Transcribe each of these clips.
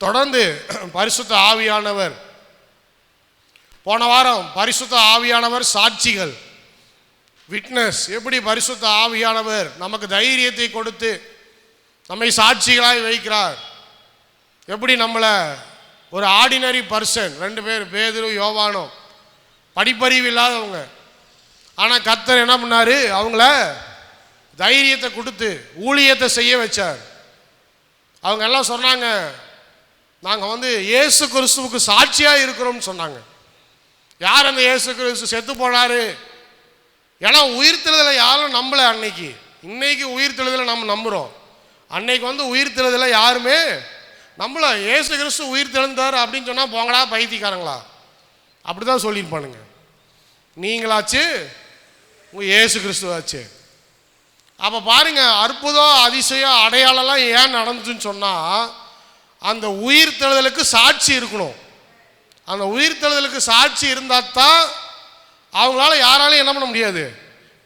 தொடர்ந்து பரிசுத்த ஆவியானவர், போன வாரம் பரிசுத்த ஆவியானவர் சாட்சிகள், விட்னஸ், எப்படி பரிசுத்த ஆவியானவர் நமக்கு தைரியத்தை கொடுத்து நம்மை சாட்சிகளாய் வைக்கிறார், எப்படி நம்மளை ஒரு ஆர்டினரி பர்சன், 2 பேர் பேதுரு யோவானும் படிப்பறிவு இல்லாதவங்க, ஆனால் கர்த்தர் என்ன பண்ணார், அவங்கள தைரியத்தை கொடுத்து ஊழியத்தை செய்ய வச்சார். அவங்க எல்லாம் சொன்னாங்க, நாங்கள் இயேசு கிறிஸ்துவுக்கு சாட்சியாக இருக்கிறோம்னு சொன்னாங்க. யார் அந்த இயேசு கிறிஸ்து செத்து போனார், ஏன்னா உயிர்த்தெழுதலை யாரும் நம்பலை அன்னைக்கு. இன்னைக்கு உயிர்த்தெழுதலை நம்ம நம்புகிறோம், அன்னைக்கு உயிர்த்தெழுதலை யாருமே நம்மள. இயேசு கிறிஸ்து உயிர்த்தெழுந்தார் அப்படின்னு சொன்னால் போங்கடா பைத்தியக்காரங்களா, அப்படி தான் சொல்லியிருப்பானுங்க. நீங்களாச்சு உங்கள் இயேசு கிறிஸ்துவாச்சு. அப்போ பாருங்க, அற்புதம் அதிசயம் அடையாளம்லாம் ஏன் நடந்துச்சுன்னு சொன்னால், அந்த உயிர்த்தெழுதலுக்கு சாட்சி இருக்கணும். அந்த உயிர்த்தெழுதலுக்கு சாட்சி இருந்தால் தான் அவங்களால யாராலையும் என்ன பண்ண முடியாது,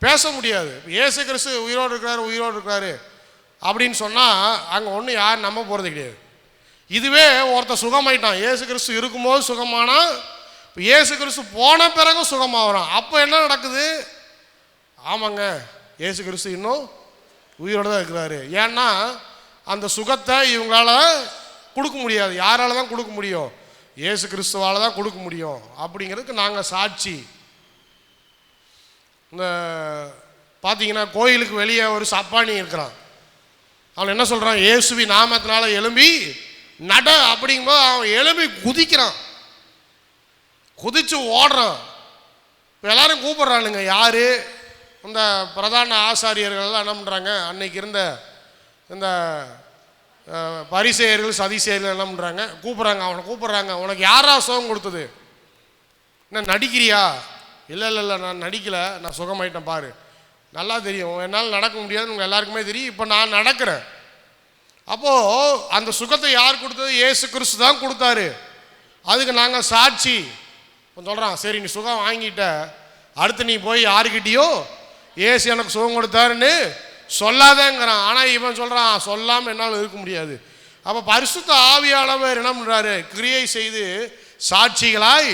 பேச முடியாது. இயேசு கிறிஸ்து உயிரோடு இருக்கிறாரு அப்படின்னு சொன்னால் அங்கே ஒன்றும் யாரும் நம்ப போகிறது கிடையாது. இதுவே ஒருத்தர் சுகமாயிட்டான், இயேசு கிறிஸ்து இருக்கும்போது சுகமானா, இப்போ இயேசு கிறிஸ்து போன பிறகும் சுகமாகறான். அப்போ என்ன நடக்குது, ஆமாங்க இயேசு கிறிஸ்து இன்னும் உயிரோடு தான் இருக்கிறாரு. ஏன்னா அந்த சுகத்தை இவங்களால கொடுக்க முடியாது. யாரால தான் கொடுக்க முடியும், இயேசு கிறிஸ்துவால் தான் கொடுக்க முடியும். அப்படிங்கிறதுக்கு நாங்கள் சாட்சி. இந்த பார்த்தீங்கன்னா கோயிலுக்கு வெளியே ஒரு சப்பானி இருக்கிறான், அவன் என்ன சொல்கிறான், இயேசுவி நாமத்தினால எழும்பி நட அப்படிங்கும்போது அவன் எழும்பி குதிக்கிறான், குதிச்சு ஓடுறான். இப்போ எல்லாரும் கூப்பிட்றானுங்க, யார், இந்த பிரதான ஆசாரியர்கள்லாம் என்ன பண்ணுறாங்க, அன்னைக்கு இருந்த இந்த பரிசேயர்கள் சதிசேயர்கள் என்ன பண்ணுறாங்க, அவனை கூப்பிட்றாங்க, உனக்கு யாரா சுகம் கொடுத்தது, என்ன நடிக்கிறியா, இல்லை நான் நடிக்கலை, நான் சுகமாயிட்டேன் பாரு, நல்லா தெரியும், என்னால் நடக்க முடியாதுன்னு உங்கள் எல்லாருக்குமே தெரியும், இப்போ நான் நடக்கிறேன். அப்போது அந்த சுகத்தை யார் கொடுத்தது, இயேசு கிறிஸ்து தான் கொடுத்தாரு. அதுக்கு நாங்கள் சாட்சி. இப்போ சொல்கிறான், சரி நீ சுகம் வாங்கிட்ட, அடுத்து நீ போய் யாருக்கிட்டேயோ இயேசு எனக்கு சுகம் கொடுத்தாருன்னு சொல்லாதேங்கிறான். ஆனால் இவன் சொல்கிறான், சொல்லாமல் என்னால் இருக்க முடியாது. அப்போ பரிசுத்த ஆவியானவர் என்ன பண்ணுறாரு, கிரியை செய்து சாட்சிகளாய்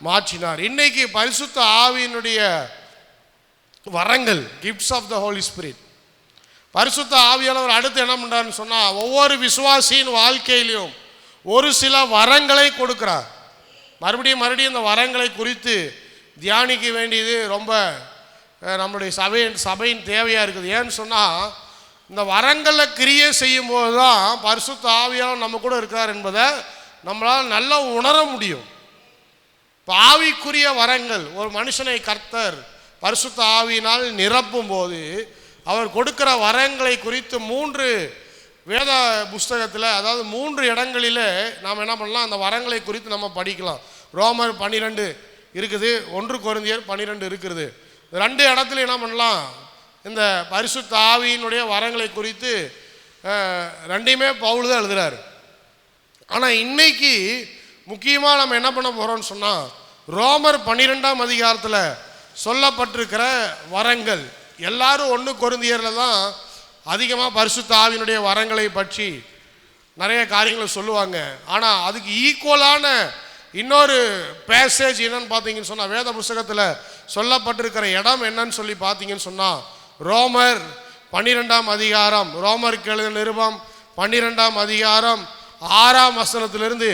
மாற்றினார். இன்னைக்கு பரிசுத்த ஆவியினுடைய வரங்கள், gifts of the holy spirit, பரிசுத்த ஆவியானவர் அடுத்து என்ன பண்ணுறாருன்னு சொன்னால், ஒவ்வொரு விசுவாசியின் வாழ்க்கையிலையும் ஒரு சில வரங்களை கொடுக்குறார். மறுபடியும் இந்த வரங்களை குறித்து தியானிக்க வேண்டியது ரொம்ப நம்மளுடைய சபையின் தேவையாக இருக்குது. ஏன்னு சொன்னால், இந்த வரங்களில் கிரியை செய்யும்போது தான் பரிசுத்த ஆவியானவர் நம்ம கூட இருக்கார் என்பதை நம்மளால் நல்லா உணர முடியும். ஆவிக்குரிய வரங்கள், ஒரு மனுஷனை கர்த்தர் பரிசுத்த ஆவியினால் நிரப்பும் போது அவர் கொடுக்கிற வரங்களை குறித்து 3 வேத புஸ்தகத்தில், அதாவது 3 இடங்களில் நாம் என்ன பண்ணலாம், அந்த வரங்களை குறித்து நம்ம படிக்கலாம். ரோமர் 12 இருக்குது, 1 கொரிந்தியர் 12 இருக்கிறது. 2 இடத்துல என்ன பண்ணலாம், இந்த பரிசுத்த ஆவியினுடைய வரங்களை குறித்து 2யுமே பவுல் தான் எழுதுகிறார். ஆனால் இன்னைக்கு முக்கியமாக நம்ம என்ன பண்ண போகிறோம்னு சொன்னால், ரோமர் 12ஆம் அதிகாரத்தில் சொல்லப்பட்டிருக்கிற வரங்கள், எல்லாரும் 1 கொரிந்தியரில் தான் அதிகமாக பரிசுத்த ஆவியினுடைய வரங்களை பற்றி நிறைய காரியங்களை சொல்லுவாங்க. ஆனால் அதுக்கு ஈக்குவலான இன்னொரு பேசேஜ் என்னன்னு பார்த்தீங்கன்னு சொன்னால், வேத புஸ்தகத்தில் சொல்லப்பட்டிருக்கிற இடம் என்னன்னு சொல்லி பார்த்தீங்கன்னு சொன்னால், ரோமர் 12ஆம் அதிகாரம், ரோமருக்கு எழுதின நிருபம் 12ஆம் அதிகாரம் 6ஆம் வசனத்திலிருந்து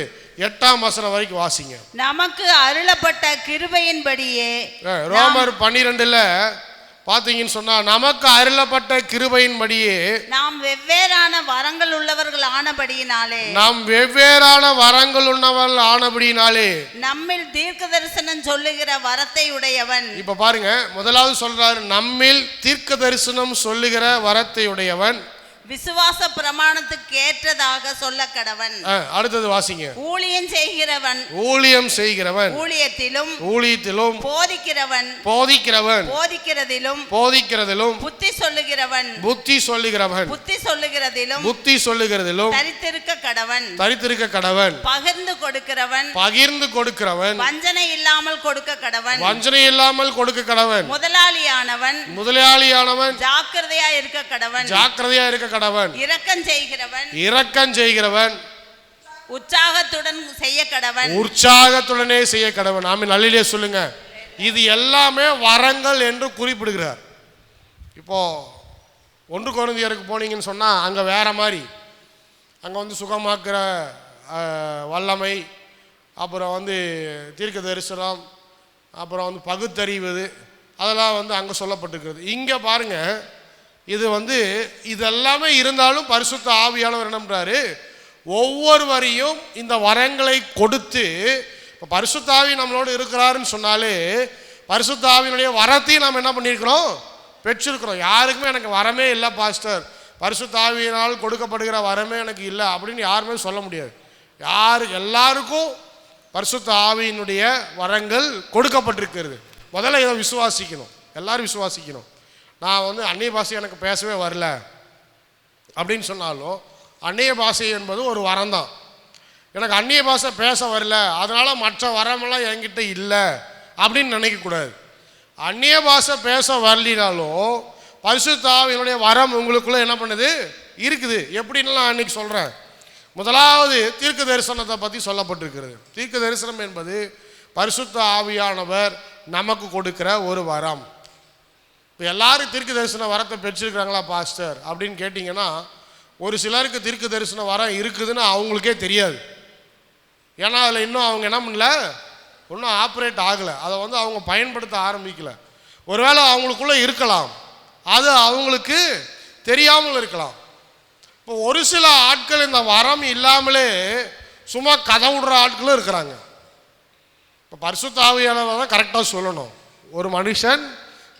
8ஆம் வசனம் வரைக்கும் வாசிங்க. நமக்கு அருளப்பட்ட கிருபையின்படியே, ரோமர் 12ல் பார்த்தீங்கன்னு சொன்னா, நமக்கு அருளப்பட்ட கிருபையின்படியே நாம் வெவ்வேறான வரங்கள் உள்ளவர்கள் ஆனபடியினாலே நம்மில் தீர்க்க தரிசனம் சொல்லுகிற வரத்தை உடையவன். இப்ப பாருங்க, முதலாவது சொல்றாரு, நம்மில் தீர்க்க தரிசனம் சொல்லுகிற வரத்தை உடையவன். விசுவாச பிரமாணத்துக்கு ஏற்றதாக சொல்ல கடவன். அடுத்தது வாசிங்க. ஊழியம் செய்கிறவன் ஊழியத்திலும் போதிக்கிறவன் போதிக்கிறதிலும் புத்தி சொல்லுகிறவன் புத்தி சொல்லுகிறதிலும் தரித்திருக்க கடவன். பகிர்ந்து கொடுக்கிறவன் வஞ்சனை இல்லாமல் கொடுக்க கடவன். முதலாளியானவன் ஜாக்கிரதையா இருக்க கடவன். இரக்கம் செய்கிறவன் உற்சாகத்துடனே செய்ய கடவன். ஆமென், அல்லேலூயா சொல்லுங்க. இது எல்லாமே வரங்கள் என்று குறிப்பிடுகிறார். இப்போ 1 கொரிந்தியருக்கு போனீங்கன்னு சொன்னா அங்க வேற மாதிரி, அங்க வந்து சுகமாக்குற வல்லமை, அப்புறம் வந்து தீர்க்க தரிசனம், அப்புறம் வந்து பகுத்தறிவது, அதெல்லாம் வந்து அங்க சொல்லப்பட்டிருக்கிறது. இங்க பாருங்க, இது வந்து இதெல்லாமே இருந்தாலும் பரிசுத்த ஆவியானவர் என்ன பண்றாரு, ஒவ்வொருவரையும் இந்த வரங்களை கொடுத்து, இப்போ பரிசுத்த ஆவி நம்மளோடு இருக்கிறாருன்னு சொன்னாலே பரிசுத்த ஆவியினுடைய வரத்தையும் நாம் என்ன பண்ணியிருக்கிறோம், பெற்றிருக்கிறோம். யாருக்குமே எனக்கு வரமே இல்லை பாஸ்டர், பரிசுத்த ஆவியினால் கொடுக்கப்படுகிற வரமே எனக்கு இல்லை அப்படின்னு யாருமே சொல்ல முடியாது. எல்லாருக்கும் பரிசுத்த ஆவியினுடைய வரங்கள் கொடுக்கப்பட்டிருக்கிறது. முதல்ல இதை விசுவாசிக்கணும், எல்லாரும் விசுவாசிக்கணும். நான் வந்து அந்நிய பாஷை எனக்கு பேசவே வரல அப்படின்னு சொன்னாலும் அந்நிய பாஷை என்பது ஒரு வரம் தான். எனக்கு அந்நிய பாஷை பேச வரல அதனால் மற்ற வரமெல்லாம் என்கிட்ட இல்லை அப்படின்னு நினைக்கக்கூடாது. அந்நிய பாஷை பேச வரலினாலும் பரிசுத்த ஆவியினுடைய வரம் உங்களுக்குள்ளே என்ன பண்ணுது, இருக்குது. எப்படின்னு நான் அன்றைக்கி சொல்கிறேன். முதலாவது தீர்க்க தரிசனத்தை பற்றி சொல்லப்பட்டிருக்கிறது. தீர்க்க தரிசனம் என்பது பரிசுத்த ஆவியானவர் நமக்கு கொடுக்கிற ஒரு வரம். இப்போ எல்லாரும் தீர்க்க தரிசன வரத்தை பெற்றிருக்கிறாங்களா பாஸ்டர் அப்படின்னு கேட்டிங்கன்னா, ஒரு சிலருக்கு தீர்க்க தரிசன வரம் இருக்குதுன்னு அவங்களுக்கே தெரியாது. ஏன்னா அதில் இன்னும் அவங்க என்ன பண்ணல, இன்னும் ஆப்ரேட் ஆகலை, அதை வந்து அவங்க பயன்படுத்த ஆரம்பிக்கலை. ஒருவேளை அவங்களுக்குள்ளே இருக்கலாம், அது அவங்களுக்கு தெரியாமல் இருக்கலாம். இப்போ ஒரு சில ஆட்கள் இந்த வரம் இல்லாமலே சும்மா கதை விடுற ஆட்களும் இருக்கிறாங்க. இப்போ பரிசுத்த ஆவியானவர் தான் கரெக்டாக சொல்லணும், ஒரு மனுஷன்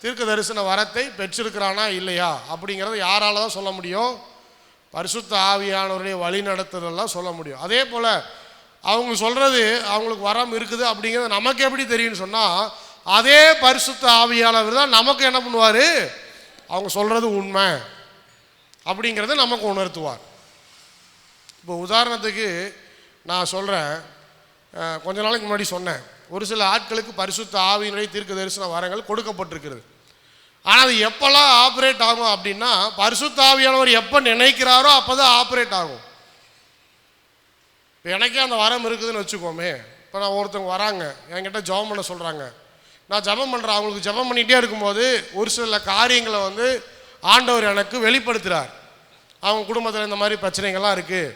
தீர்க்க தரிசன வரத்தை பெற்றிருக்கிறானா இல்லையா அப்படிங்கிறத யாரால தான் சொல்ல முடியும், பரிசுத்த ஆவியானவருடைய வழி நடத்துதெல்லாம் சொல்ல முடியும். அதே போல் அவங்க சொல்கிறது அவங்களுக்கு வரம் இருக்குது அப்படிங்கிறது நமக்கு எப்படி தெரியும்னு சொன்னால், அதே பரிசுத்த ஆவியானவர் தான் நமக்கு என்ன பண்ணுவார், அவங்க சொல்கிறது உண்மை அப்படிங்கிறத நமக்கு உணர்த்துவார். இப்போ உதாரணத்துக்கு நான் சொல்கிறேன், கொஞ்ச நாளைக்கு முன்னாடி சொன்னேன், ஒரு சில ஆட்களுக்கு பரிசுத்த ஆவியினுடைய தீர்க்க தரிசன வரங்கள் கொடுக்கப்பட்டிருக்கிறது. ஆனால் அது எப்போல்லாம் ஆப்ரேட் ஆகும் அப்படின்னா, பரிசுத்த ஆவியானவர் எப்போ நினைக்கிறாரோ அப்போ தான் ஆப்ரேட் ஆகும். இப்போ எனக்கே அந்த வரம் இருக்குதுன்னு வச்சுக்கோமே. இப்போ நான் ஒருத்தவங்க வராங்க என்கிட்ட ஜெபம் பண்ண சொல்கிறாங்க, நான் ஜெபம் பண்ணுறேன். அவங்களுக்கு ஜெபம் பண்ணிகிட்டே இருக்கும்போது ஒரு சில காரியங்களை வந்து ஆண்டவர் எனக்கு வெளிப்படுத்துகிறார். அவங்க குடும்பத்தில் இந்த மாதிரி பிரச்சனைகள்லாம் இருக்குது,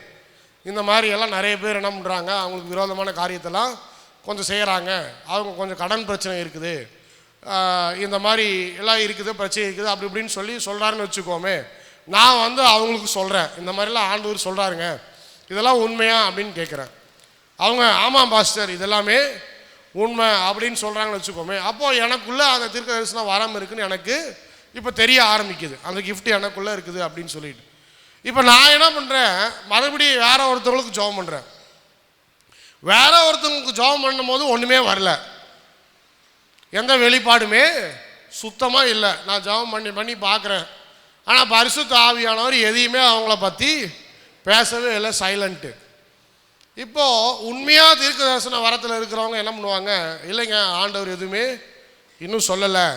இந்த மாதிரி எல்லாம் நிறைய பேர் என்ன பண்ணுறாங்க, அவங்களுக்கு விரோதமான காரியத்தெல்லாம் கொஞ்சம் செய்கிறாங்க, அவங்க கொஞ்சம் கடன் பிரச்சனை இருக்குது, இந்த மாதிரி எல்லாம் இருக்குது, பிரச்சனை இருக்குது, அப்படி இப்படின்னு சொல்கிறாருன்னு வச்சுக்கோமே. நான் வந்து அவங்களுக்கு சொல்கிறேன், இந்த மாதிரிலாம் ஆண்டவர் சொல்கிறாருங்க, இதெல்லாம் உண்மையா அப்படின்னு கேட்குறேன். அவங்க ஆமாம் பாஸ்டர் இதெல்லாமே உண்மை அப்படின்னு சொல்கிறாங்கன்னு வச்சுக்கோமே. அப்போது எனக்குள்ளே அந்த தீர்க்க தரிசனம் வரம் இருக்குதுன்னு எனக்கு இப்போ தெரிய ஆரம்பிக்குது, அந்த கிஃப்ட் எனக்குள்ளே இருக்குது அப்படின்னு சொல்லிட்டு. இப்போ நான் என்ன பண்ணுறேன், மறுபடியும் வேற ஒருத்தவங்களுக்கு ஜெபம் பண்ணுறேன். வேற ஒருத்தவங்களுக்கு ஜெபம் பண்ணும் போது ஒன்றுமே வரல, எந்த வெளிப்பாடுமே சுத்தமாக இல்லை. நான் ஜெபம் பண்ணி பார்க்குறேன், ஆனால் பரிசுத்த ஆவியானவர் எதையுமே அவங்கள பற்றி பேசவே இல்லை, சைலண்ட்டு. இப்போது உண்மையாக தீர்க்க தரிசன வரத்தில் இருக்கிறவங்க என்ன பண்ணுவாங்க, இல்லைங்க ஆண்டவர் எதுவுமே இன்னும் சொல்லலை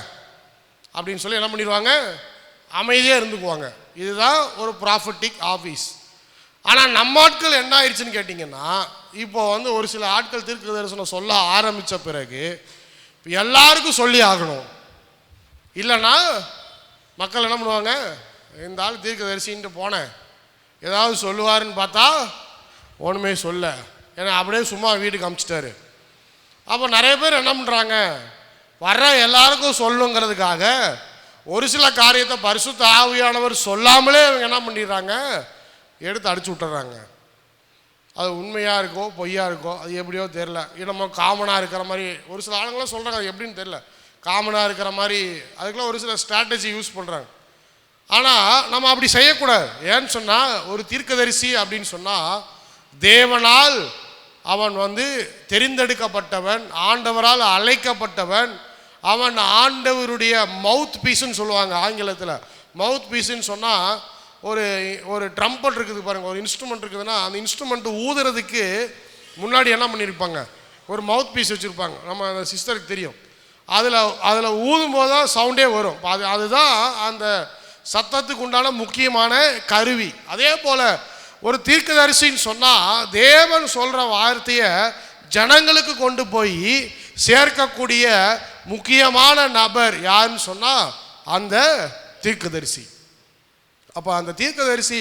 அப்படின்னு சொல்லி என்ன பண்ணிடுவாங்க, அமைதியாக இருந்துக்குவாங்க. இதுதான் ஒரு ப்ராஃபட்டிக் ஆஃபீஸ். ஆனால் நம்ம ஆட்கள் என்ன ஆயிடுச்சுன்னு கேட்டிங்கன்னா, இப்போ வந்து ஒரு சில ஆட்கள் தீர்க்க தரிசனம் சொல்ல ஆரம்பித்த பிறகு எல்லாருக்கும் சொல்லி ஆகணும். இல்லைன்னா மக்கள் என்ன பண்ணுவாங்க, இந்த ஆள் தீர்க்க தரிசின்ட்டு போனேன் ஏதாவது சொல்லுவாருன்னு பார்த்தா ஒன்றுமே சொல்ல, ஏன்னா அப்படியே சும்மா வீட்டுக்கு அனுப்பிச்சிட்டாரு. அப்போ நிறைய பேர் என்ன பண்ணுறாங்க, வர்ற எல்லாருக்கும் சொல்லுங்கிறதுக்காக ஒரு சில காரியத்தை பரிசுத்த ஆவியானவர் சொல்லாமலே அவங்க என்ன பண்ணிடுறாங்க, எடுத்து அடிச்சு விட்டுறாங்க. அது உண்மையாக இருக்கோ பொய்யா இருக்கோ அது எப்படியோ தெரில. நம்ம காமனாக இருக்கிற மாதிரி ஒரு சில ஆளுங்களாம் சொல்கிறாங்க, அது எப்படின்னு தெரில, காமனாக இருக்கிற மாதிரி அதுக்கெல்லாம் ஒரு சில ஸ்ட்ராட்டஜி யூஸ் பண்ணுறாங்க. ஆனால் நம்ம அப்படி செய்யக்கூடாது. ஏன்னு சொன்னால் ஒரு தீர்க்கதரிசி அப்படின்னு சொன்னால் தேவனால் அவன் தெரிந்தெடுக்கப்பட்டவன், ஆண்டவரால் அழைக்கப்பட்டவன். அவன் ஆண்டவருடைய மவுத் பீஸ்ன்னு சொல்லுவாங்க ஆங்கிலத்தில். மவுத் பீஸ்ன்னு சொன்னால் ஒரு ஒரு ட்ரம்பட் இருக்குது பாருங்கள், ஒரு இன்ஸ்ட்ருமெண்ட் இருக்குதுன்னா அந்த இன்ஸ்ட்ருமெண்ட்டு ஊதுறதுக்கு முன்னாடி என்ன பண்ணியிருப்பாங்க, ஒரு மவுத் பீஸ் வச்சுருப்பாங்க. நம்ம அந்த சிஸ்டருக்கு தெரியும். அதில் ஊதும்போது தான் சவுண்டே வரும். அதுதான் அந்த சத்தத்துக்கு உண்டான முக்கியமான கருவி. அதே போல் ஒரு தீர்க்கதரிசின்னு சொன்னால் தேவன் சொல்கிற வார்த்தையை ஜனங்களுக்கு கொண்டு போய் சேர்க்கக்கூடிய முக்கியமான நபர் யாருன்னு சொன்னால் அந்த தீர்க்கதரிசி. அப்போ அந்த தீர்க்கதரிசி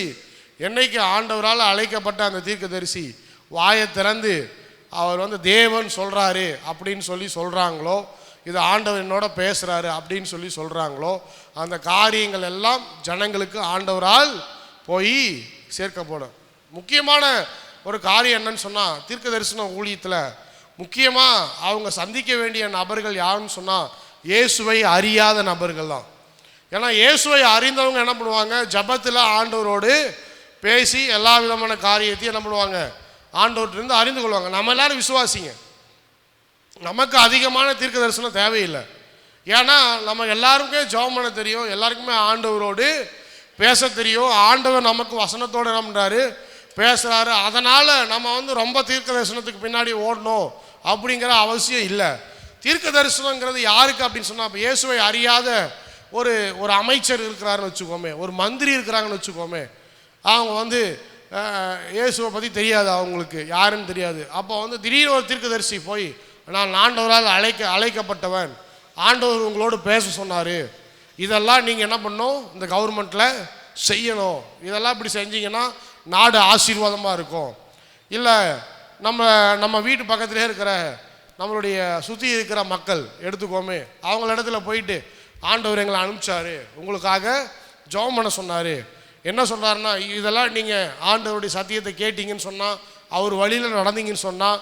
என்னைக்கு ஆண்டவரால் அழைக்கப்பட்ட அந்த தீர்க்கதரிசி வாயை திறந்து அவர் தேவன் சொல்கிறாரு அப்படின்னு சொல்கிறாங்களோ, இது ஆண்டவர் என்னோட பேசுகிறாரு அப்படின்னு சொல்கிறாங்களோ, அந்த காரியங்கள் எல்லாம் ஜனங்களுக்கு ஆண்டவரால் போய் சேர்க்கப்படும். முக்கியமான ஒரு காரியம் என்னன்னு சொன்னால் தீர்க்க தரிசன ஊழியத்தில் முக்கியமாக அவங்க சந்திக்க வேண்டிய நபர்கள் யாருன்னு சொன்னால் இயேசுவை அறியாத நபர்கள் தான். ஏன்னா இயேசுவை அறிந்தவங்க என்ன பண்ணுவாங்க, ஜபத்தில் ஆண்டவரோடு பேசி எல்லா விதமான காரியத்தையும் என்ன பண்ணுவாங்க, ஆண்டவர்கிட்ட அறிந்து கொள்வாங்க. நம்ம எல்லாரும் விசுவாசிங்க, நமக்கு அதிகமான தீர்க்க தரிசனம் தேவையில்லை. ஏன்னா நம்ம எல்லாருக்குமே ஜெபம் பண்ண தெரியும், எல்லாருக்குமே ஆண்டவரோடு பேச தெரியும். ஆண்டவர் நமக்கு வசனத்தோடு என்ன பண்ணுறாரு, பேசுகிறாரு. அதனால் நம்ம ரொம்ப தீர்க்க தரிசனத்துக்கு பின்னாடி ஓடணும் அப்படிங்கிற அவசியம் இல்லை. தீர்க்க தரிசனங்கிறது யாருக்கு அப்படின்னு சொன்னால், இப்போ இயேசுவை அறியாத ஒரு ஒரு அமைச்சர் இருக்கிறாருன்னு வச்சுக்கோமே, ஒரு மந்திரி இருக்கிறாங்கன்னு வச்சுக்கோமே, அவங்க இயேசுவை பற்றி தெரியாது, அவங்களுக்கு யாருன்னு தெரியாது. அப்போ திடீர்னு ஒரு தீர்க்கதரிசி போய், நான் ஆண்டவரால் அழைக்கப்பட்டவன், ஆண்டவர் உங்களோடு பேச சொன்னார், இதெல்லாம் நீங்கள் என்ன பண்ணணும், இந்த கவர்மெண்ட்டில் செய்யணும், இதெல்லாம் இப்படி செஞ்சீங்கன்னா நாடு ஆசீர்வாதமாக இருக்கும். இல்லை நம்ம வீட்டு பக்கத்துலேயே இருக்கிற நம்மளுடைய சுற்றி இருக்கிற மக்கள் எடுத்துக்கோமே, அவங்கள இடத்துல போயிட்டு ஆண்டவர் எங்களை அனுப்பிச்சாரு, உங்களுக்காக ஜெபம் பண்ண சொன்னார், என்ன சொல்கிறாருன்னா, இதெல்லாம் நீங்கள் ஆண்டவருடைய சத்தியத்தை கேட்டீங்கன்னு சொன்னால், அவர் வழியில் நடந்தீங்கன்னு சொன்னால்,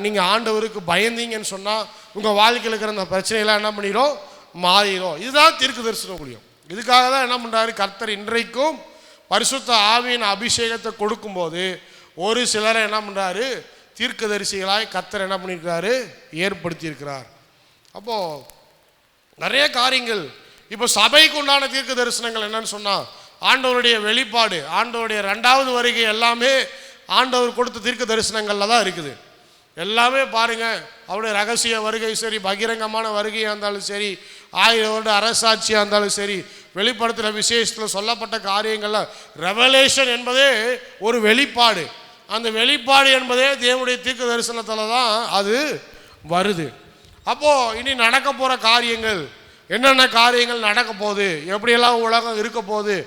நீங்கள் ஆண்டவருக்கு பயந்தீங்கன்னு சொன்னால், உங்கள் வாழ்க்கையில் இருக்கிற அந்த பிரச்சனையெல்லாம் என்ன பண்ணிடும், மாறிடும். இதுதான் தீர்க்க தரிசனம் முடியும். இதுக்காக தான் என்ன பண்ணுறாரு கர்த்தர் இன்றைக்கும் பரிசுத்த ஆவியின் அபிஷேகத்தை கொடுக்கும்போது ஒரு சிலரை என்ன பண்ணுறாரு, தீர்க்கதரிசிகளாய் கர்த்தர் என்ன பண்ணியிருக்கிறாரு, ஏற்படுத்தியிருக்கிறார். அப்போது நிறைய காரியங்கள். இப்போ சபைக்கு உண்டான தீர்க்க தரிசனங்கள் என்னன்னு சொன்னால், ஆண்டவருடைய வெளிப்பாடு, ஆண்டவருடைய 2வது வருகை எல்லாமே ஆண்டவர் கொடுத்த தீர்க்க தரிசனங்களில் தான் இருக்குது. எல்லாமே பாருங்கள், அவருடைய ரகசிய வருகை சரி, பகிரங்கமான வருகையாக இருந்தாலும் சரி, 1000 வருட அரசாட்சியாக இருந்தாலும் சரி, வெளிப்படுத்துகிற விசேஷத்தில் சொல்லப்பட்ட காரியங்களில் ரெவலேஷன் என்பதே ஒரு வெளிப்பாடு. அந்த வெளிப்பாடு என்பதே தேவனுடைய தீர்க்க தரிசனத்தில் தான் அது வருது. அப்போது இனி நடக்க போகிற காரியங்கள் என்னென்ன காரியங்கள் நடக்க போகுது, எப்படியெல்லாம் உலகம் இருக்க போகுது.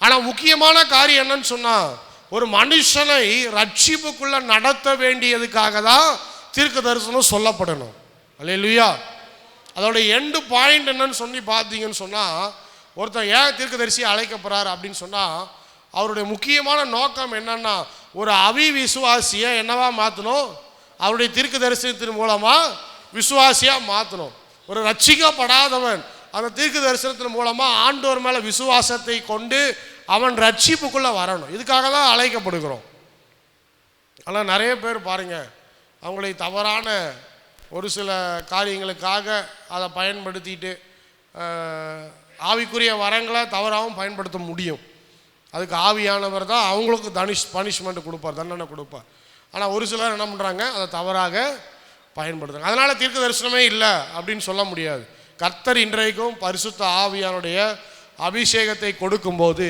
ஆனால் முக்கியமான காரியம் என்னன்னு சொன்னால், ஒரு மனுஷனை ரட்சிப்புக்குள்ளே நடத்த வேண்டியதுக்காக தான் தீர்க்க தரிசனம் சொல்லப்படணும். அல்லேலூயா. அதோட எண்டு பாயிண்ட் என்னன்னு சொல்லி பார்த்தீங்கன்னு சொன்னால், ஒருத்தன் ஏன் தீர்க்கதரிசி அழைக்கப்படுறார் அப்படின்னு சொன்னால், அவருடைய முக்கியமான நோக்கம் என்னன்னா, ஒரு விசுவாசியை என்னவா மாற்றணும், அவருடைய தீர்க்க தரிசனத்தின் மூலமாக விசுவாசியாக மாற்றணும். ஒரு ரட்சிக்கப்படாதவன் அந்த தீர்க்க தரிசனத்தின் மூலமாக ஆண்டவர் மேலே விசுவாசத்தை கொண்டு அவன் ரட்சிப்புக்குள்ளே வரணும். இதுக்காக தான் அழைக்கப்படுகிறோம். ஆனால் நிறைய பேர் பாருங்கள், அவங்களை தவறான ஒரு சில காரியங்களுக்காக அதை பயன்படுத்திட்டு ஆவிக்குரிய வரங்களை தவறாகவும் பயன்படுத்த முடியும். அதுக்கு ஆவியானவர் தான் அவங்களுக்கு பனிஷ்மெண்ட் கொடுப்பார், தண்டனை கொடுப்பார். ஆனால் ஒரு சிலர் என்ன பண்ணுறாங்க, அதை தவறாக பயன்படுத்துகிறாங்க. அதனால் தீர்க்க தரிசனமே இல்லை அப்படின்னு சொல்ல முடியாது. கர்த்தர் இன்றைக்கும் பரிசுத்த ஆவியானுடைய அபிஷேகத்தை கொடுக்கும்போது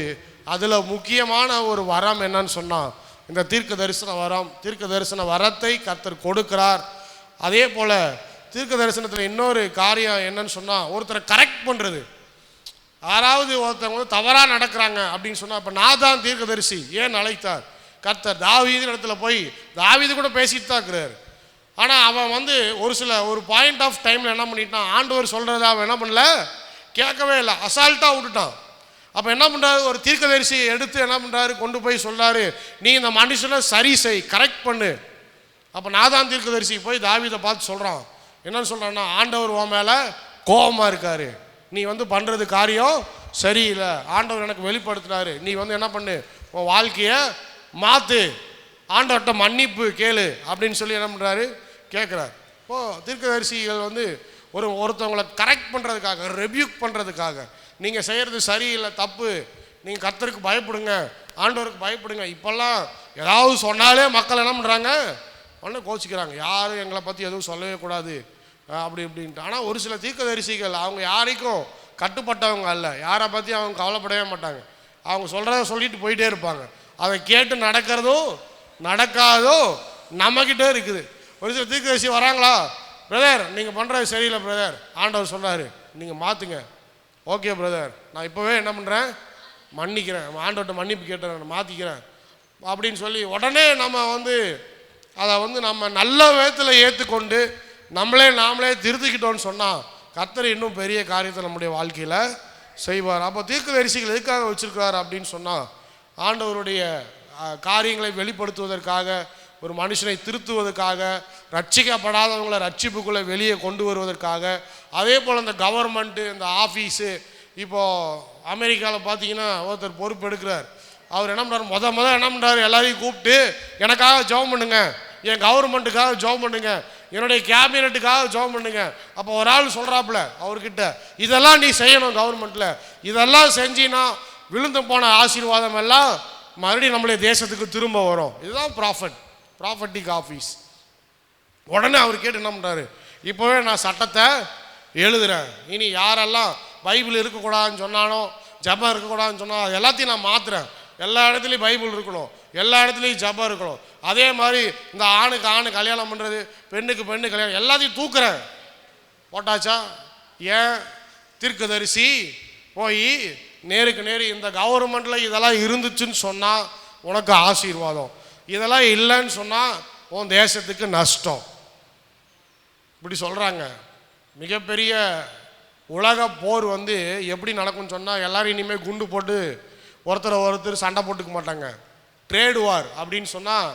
அதில் முக்கியமான ஒரு வரம் என்னன்னு சொன்னால், இந்த தீர்க்க தரிசன வரம். தீர்க்க தரிசன வரத்தை கர்த்தர் கொடுக்கிறார். அதே போல் தீர்க்க தரிசனத்தில் இன்னொரு காரியம் என்னன்னு சொன்னால், ஒருத்தரை கரெக்ட் பண்ணுறது. யாராவது ஒருத்தவங்க தவறாக நடக்கிறாங்க அப்படின்னு சொன்னால், இப்போ நான் தான் தீர்க்கதரிசி ஏன் அழைத்தார் கர்த்தர், தாவீது இடத்துல போய் தாவீது கூட பேசிட்டு தான் இருக்கிறார். ஆனால் அவன் ஒரு பாயிண்ட் ஆஃப் டைமில் என்ன பண்ணிட்டான், ஆண்டவர் சொல்கிறத அவன் என்ன பண்ணல, கேட்கவே இல்லை, அசால்ட்டாக விட்டுட்டான். அப்போ என்ன பண்ணுறாரு, ஒரு தீர்க்கதரிசியை எடுத்து என்ன பண்ணுறாரு, கொண்டு போய் சொல்கிறாரு, நீ இந்த மனுஷனை சரி செய், கரெக்ட் பண்ணு. அப்போ நான் தான் தீர்க்கதரிசி போய் தாவீதை பார்த்து சொல்கிறான். என்னன்னு சொல்கிறான்னா, ஆண்டவர் உன் மேலே கோபமாக இருக்கார், நீ பண்ணுறது காரியம் சரியில்லை, ஆண்டவர் எனக்கு வெளிப்படுத்தினாரு, நீ வந்து என்ன பண்ணு, உன் வாழ்க்கையை மாற்று, ஆண்டவர்கிட்ட மன்னிப்பு கேளு அப்படின்னு சொல்லி என்ன பண்ணுறாரு, கேட்குறாரு. இப்போது தீர்க்கதரிசிகள் வந்து ஒருத்தவங்களை கரெக்ட் பண்ணுறதுக்காக, ரெபியூக் பண்ணுறதுக்காக, நீங்கள் செய்கிறது சரியில்லை, தப்பு, நீங்கள் கர்த்தருக்கு பயப்படுங்க, ஆண்டவருக்கு பயப்படுங்க. இப்போல்லாம் ஏதாவது சொன்னாலே மக்கள் என்ன பண்ணுறாங்க, ஒன்றும் கோச்சிக்கிறாங்க, யாரும் எங்களை பற்றி எதுவும் சொல்லவே கூடாது அப்படி இப்படின்ட்டு. ஆனால் ஒரு சில தீர்க்கதரிசிகள் அவங்க யாருக்கும் கட்டுப்பட்டவங்க அல்ல, யாரை பற்றி அவங்க கவலைப்படவே மாட்டாங்க, அவங்க சொல்கிறத சொல்லிட்டு போயிட்டே இருப்பாங்க. அதை கேட்டு நடக்கிறதும் நடக்காதோ நம்மக்கிட்டே இருக்குது. ஒரு சில தீர்க்கதரிசி வராங்களா, பிரதர் நீங்கள் பண்ணுறது சரியில்லை பிரதர், ஆண்டவர் சொன்னார் நீங்கள் மாற்றுங்க, ஓகே பிரதர் நான் இப்போவே என்ன பண்ணுறேன், மன்னிக்கிறேன், ஆண்டவர்கிட்ட மன்னிப்பு கேட்டுறேன், நான் மாற்றிக்கிறேன் அப்படின்னு சொல்லி உடனே நம்ம வந்து அதை வந்து நம்ம நல்ல விதத்தில் ஏற்றுக்கொண்டு நாமளே திருத்திக்கிட்டோன்னு சொன்னால் கர்த்தர் இன்னும் பெரிய காரியத்தை நம்முடைய வாழ்க்கையில் செய்வார். அப்போ தீர்க்கதரிசிகள் எதுக்காக வச்சுருக்கிறார் அப்படின்னு சொன்னால், ஆண்டவருடைய காரியங்களை வெளிப்படுத்துவதற்காக, ஒரு மனுஷனை திருத்துவதற்காக, ரட்சிக்கப்படாதவங்களை ரட்சிப்புக்குள்ளே வெளியே கொண்டு வருவதற்காக. அதே போல் இந்த கவர்மெண்ட்டு, இந்த ஆஃபீஸு, இப்போது அமெரிக்காவில் பார்த்தீங்கன்னா ஒருத்தர் பொறுப்பு எடுக்கிறார், அவர் என்ன பண்ணுறாரு, முத என்ன பண்ணுறாரு, எல்லாரையும் கூப்பிட்டு எனக்காக ஜெபம் பண்ணுங்க, என் கவர்மெண்ட்டுக்காக ஜெபம் பண்ணுங்க, என்னுடைய கேபினெட்டுக்காக ஜெபம் பண்ணுங்க. அப்போ ஒரு ஆள் சொல்கிறாப்புல அவர்கிட்ட, இதெல்லாம் நீ செய்யணும் கவர்மெண்ட்டில், இதெல்லாம் செஞ்சினா விழுந்து போன ஆசீர்வாதம் எல்லாம் மறுபடியும் நம்மளுடைய தேசத்துக்கு திரும்ப வரும். இதுதான் ப்ராஃபட்டிக் ஆஃபீஸ். உடனே அவர் கேட்டு என்ன பண்ணுறாரு, இப்போவே நான் சட்டத்தை எழுதுகிறேன், இனி யாரெல்லாம் பைபிள் இருக்கக்கூடாதுன்னு சொன்னானோ, ஜபம் இருக்கக்கூடாதுன்னு சொன்னால் அது எல்லாத்தையும் நான் மாற்றுறேன், எல்லா இடத்துலையும் பைபிள் இருக்கணும், எல்லா இடத்துலையும் ஜபம் இருக்கணும். அதே மாதிரி இந்த ஆணுக்கு ஆணு கல்யாணம் பண்ணுறது, பெண்ணுக்கு பெண்ணு கல்யாணம், எல்லாத்தையும் தூக்குறேன். போட்டாச்சா? ஏன் தீர்க்கதரிசி போய் நேருக்கு நேரு இந்த கவர்மெண்ட்டில் இதெல்லாம் இருந்துச்சுன்னு சொன்னால் உனக்கு ஆசீர்வாதம், இதெல்லாம் இல்லைன்னு சொன்னால் உன் தேசத்துக்கு நஷ்டம், இப்படி சொல்கிறாங்க. மிகப்பெரிய உலக போர் வந்து எப்படி நடக்கும்னு சொன்னால், எல்லோரும் இனிமேல் குண்டு போட்டு ஒருத்தர் சண்டை போட்டுக்க மாட்டாங்க. ட்ரேடு வார் அப்படின்னு சொன்னால்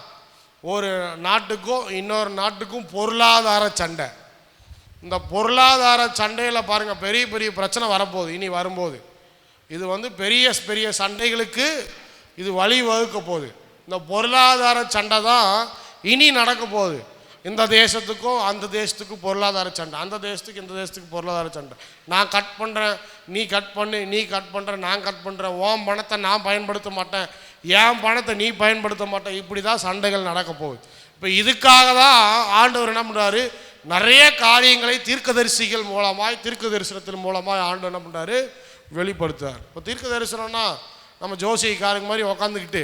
ஒரு நாட்டுக்கும் இன்னொரு நாட்டுக்கும் பொருளாதார சண்டை. இந்த பொருளாதார சண்டையில் பாருங்கள் பெரிய பெரிய பிரச்சனை வரப்போகுது. இனி வரும்போது இது வந்து பெரிய பெரிய சண்டைகளுக்கு இது வழி வகுக்க போகுது. இந்த பொருளாதார சண்டை தான் இனி நடக்க போகுது. இந்த தேசத்துக்கும் அந்த தேசத்துக்கும் பொருளாதார சண்டை, அந்த தேசத்துக்கு இந்த தேசத்துக்கு பொருளாதார சண்டை. நான் கட் பண்ணுறேன், நீ கட் பண்ணு, நீ கட் பண்ணுற, நான் கட் பண்ணுறேன், உன் பணத்தை நான் பயன்படுத்த மாட்டேன், என் பணத்தை நீ பயன்படுத்த மாட்டேன், இப்படி தான் சண்டைகள் நடக்க போகுது. இப்போ இதுக்காக தான் ஆண்டவர் என்ன பண்ணுறாரு, நிறைய காரியங்களை தீர்க்கதரிசிகள் மூலமாய், தீர்க்க தரிசனத்தின் மூலமாய் ஆண்டவர் என்ன பண்ணுறாரு, வெளிப்படுத்துறார். இப்போ தீர்க்க தரிசனம்னா நம்ம ஜோசியக்காரங்க மாதிரி உக்காந்துக்கிட்டு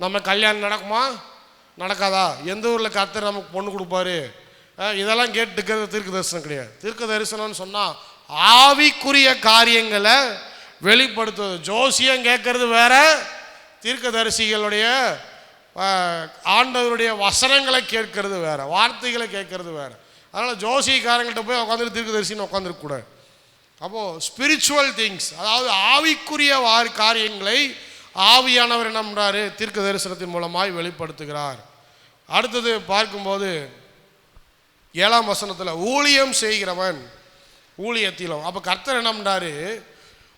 நம்ம கல்யாணம் நடக்குமா நடக்காதா, எந்த ஊரில் கர்த்தர் நமக்கு பொண்ணு கொடுப்பாரு, இதெல்லாம் கேட்டுக்கிறது தீர்க்க தரிசனம் கிடையாது. தீர்க்க தரிசனம்னு சொன்னால் ஆவிக்குரிய காரியங்களை வெளிப்படுத்துவது. ஜோசியம் கேட்கறது வேற, தீர்க்கதரிசிகளுடைய ஆண்டவருடைய வசனங்களை கேட்கறது வேற, வார்த்தைகளை கேட்கறது வேற. அதனால் ஜோசியக்காரங்கள்ட்ட போய் உட்காந்துட்டு தீர்க்கதரிசின்னு உட்காந்துருக்கக்கூடாது. அப்போது ஸ்பிரிச்சுவல் திங்ஸ், அதாவது ஆவிக்குரிய காரியங்களை ஆவியானவர் என்ன பண்ணுறாரு, தீர்க்க தரிசனத்தின் மூலமாய் வெளிப்படுத்துகிறார். அடுத்தது பார்க்கும்போது 7ஆம் வசனத்தில் ஊழியம் செய்கிறவன் ஊழியத்திலும். அப்போ கர்த்தர் என்ன பண்ணுறாரு,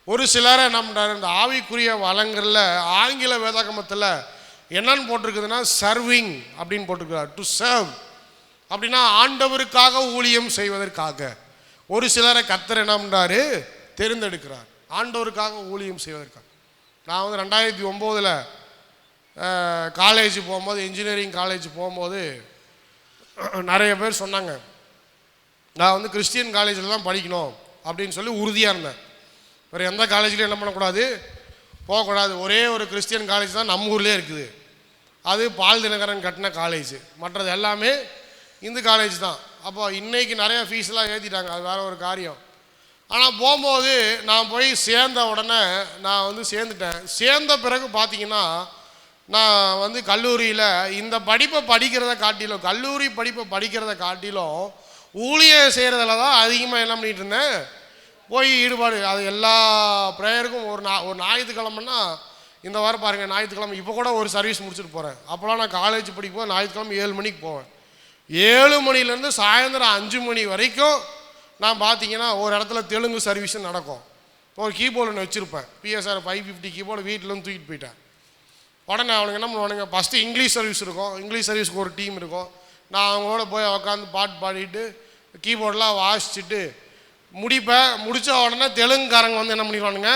ஒரு சிலரை என்ன பண்ணுறாரு, இந்த ஆவிக்குரிய வளங்களில் ஆங்கில வேதாகமத்தில் என்னன்னு போட்டிருக்குதுன்னா சர்விங் அப்படின்னு போட்டிருக்கிறார். டு சர்வ் அப்படின்னா ஆண்டவருக்காக ஊழியம் செய்வதற்காக ஒரு சிலரை கர்த்தர் என்ன பண்ணுறாரு, தேர்ந்தெடுக்கிறார் ஆண்டவருக்காக ஊழியம் செய்வதற்காக. நான் வந்து 2009 காலேஜ் போகும்போது, இன்ஜினியரிங் காலேஜ் போகும்போது நிறைய பேர் சொன்னாங்க, நான் வந்து கிறிஸ்டியன் காலேஜில் தான் படிக்கணும் அப்படின்னு சொல்லி உறுதியாக இருந்தேன். வேறு எந்த காலேஜ்லையும் என்ன பண்ணக்கூடாது, போகக்கூடாது. ஒரே ஒரு கிறிஸ்டியன் காலேஜ் தான் நம்ம ஊர்லேயே இருக்குது, அது பால் தினகரன் கட்டின காலேஜ், மற்றது எல்லாமே இந்து காலேஜ் தான். அப்போ இன்றைக்கி நிறைய ஃபீஸ்லாம் ஏற்றிட்டாங்க, அது வேறு ஒரு காரியம். ஆனால் போகும்போது நான் போய் சேர்ந்த உடனே நான் வந்து சேர்ந்துட்டேன். சேர்ந்த பிறகு பார்த்தீங்கன்னா நான் வந்து கல்லூரியில் இந்த படிப்பை படிக்கிறத காட்டிலும், கல்லூரி படிப்பை படிக்கிறத காட்டிலும் ஊழியம் செய்கிறதுல தான் அதிகமாக என்ன பண்ணிகிட்டு இருந்தேன், போய் ஈடுபாடு. அது எல்லா ப்ரேயருக்கும் ஒரு ஞாயிற்றுக்கிழமைன்னா, இந்த வாரம் பாருங்கள் ஞாயிற்றுக்கிழமை இப்போ கூட ஒரு சர்வீஸ் முடிச்சுட்டு போகிறேன். அப்போலாம் நான் காலேஜ் படிக்கும்போது ஞாயிற்றுக்கிழமை 7 மணிக்கு போவேன். 7 மணிலேருந்து சாயந்தரம் 5 மணி வரைக்கும் நான் பார்த்தீங்கன்னா ஒரு இடத்துல தெலுங்கு சர்வீஸும் நடக்கும், ஒரு கீபோர்டு ஒன்று வச்சுருப்பேன், PSR 550 கீபோர்டு வீட்டிலேருந்து தூக்கிட்டு போயிட்டேன். உடனே அவனுங்க என்ன பண்ணுவானுங்க, ஃபஸ்ட்டு இங்கிலீஷ் சர்வீஸ் இருக்கும், இங்கிலீஷ் சர்வீஸ்க்கு ஒரு டீம் இருக்கும். நான் அவங்களோட போய் உட்காந்து பாட்டு பாடிட்டு கீபோர்டெலாம் வாசிச்சுட்டு முடிப்பேன். முடித்த உடனே தெலுங்குக்காரங்க வந்து என்ன பண்ணிடுவானுங்க,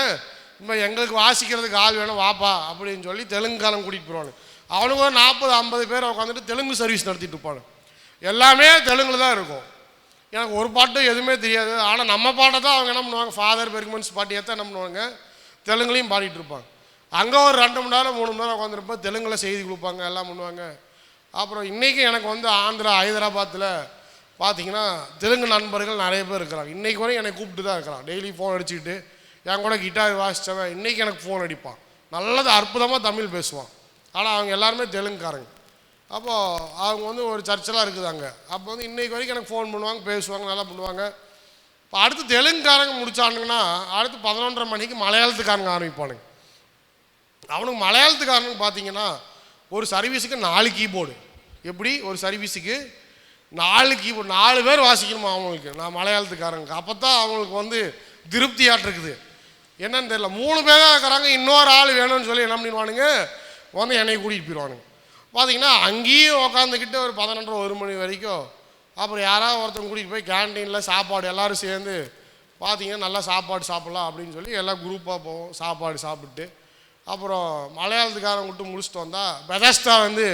இப்போ எங்களுக்கு வாசிக்கிறதுக்கு ஆள் வேணும் வாப்பா அப்படின்னு சொல்லி தெலுங்குக்காரங்க கூட்டிகிட்டு போயிடுவானு. அவனுங்க 40-50 பேர் உட்காந்துட்டு தெலுங்கு சர்வீஸ் நடத்திட்டு இருப்பானு. எல்லாமே தெலுங்கில் தான் இருக்கும். எனக்கு ஒரு பாட்டு எதுவுமே தெரியாது. ஆனால் நம்ம பாட்டை தான் அவங்க என்ன பண்ணுவாங்க, ஃபாதர் பெர்க்மன்ஸ் பாட்டியை தான் என்ன பண்ணுவாங்க, தெலுங்குலையும் பாடிட்டு இருப்பாங்க. அங்கே ஒரு 2 மணி நேரம் 3 மணி நேரம் உட்காந்துருப்போம், தெலுங்கில் செய்தி கொடுப்பாங்க, எல்லாம் பண்ணுவாங்க. அப்புறம் இன்றைக்கி எனக்கு வந்து ஆந்திரா ஹைதராபாத்தில் பார்த்தீங்கன்னா தெலுங்கு நண்பர்கள் நிறைய பேர் இருக்கிறாங்க. இன்றைக்கி வரையும் என்னை கூப்பிட்டு தான் இருக்கிறான். டெய்லி ஃபோன் அடிச்சுக்கிட்டு என் கூட கிட்டார் வாசித்தவன் இன்றைக்கி எனக்கு ஃபோன் அடிப்பான். நல்லது அற்புதமாக தமிழ் பேசுவான். ஆனால் அவங்க எல்லாருமே தெலுங்குக்காரங்க. அப்போது அவங்க வந்து ஒரு சர்ச்செல்லாம் இருக்குது அங்கே. அப்போ வந்து இன்றைக்கி வரைக்கும் எனக்கு ஃபோன் பண்ணுவாங்க, பேசுவாங்க, நல்லா பண்ணுவாங்க. இப்போ அடுத்து தெலுங்குக்காரங்க முடிச்சானுங்கன்னா அடுத்து 11:30 மணிக்கு மலையாளத்துக்காரங்க ஆரம்பிப்பானுங்க. அவனுக்கு மலையாளத்துக்காரனுக்கு பார்த்தீங்கன்னா ஒரு சர்வீஸுக்கு 4 கீபோர்டு. எப்படி ஒரு சர்வீஸுக்கு 4 கீபோர்டு, 4 பேர் வாசிக்கணுமா அவங்களுக்கு. நான் மலையாளத்துக்காரங்க அப்போ தான் அவங்களுக்கு வந்து திருப்தியாட்டிருக்குது. என்னன்னு தெரியல, 3 பேர் தான் இருக்கிறாங்க, இன்னொரு ஆள் வேணும்னு சொல்லி என்ன பண்ணிடுவானுங்க, வந்து என்னை கூட்டிகிட்டு போயிடுவானுங்க. பார்த்தீங்கன்னா அங்கேயும் உக்காந்துக்கிட்டு ஒரு 11:30-1 மணி வரைக்கும். அப்புறம் யாராவது ஒருத்தவங்க கூட்டிகிட்டு போய் கேன்டீனில் சாப்பாடு எல்லோரும் சேர்ந்து பார்த்தீங்கன்னா நல்லா சாப்பாடு சாப்பிட்லாம் அப்படின்னு சொல்லி எல்லாம் குரூப்பாக போவோம். சாப்பாடு சாப்பிட்டு அப்புறம் மலையாளத்துக்காரன் விட்டு முடிச்சுட்டு வந்தால் பெதஸ்டா வந்து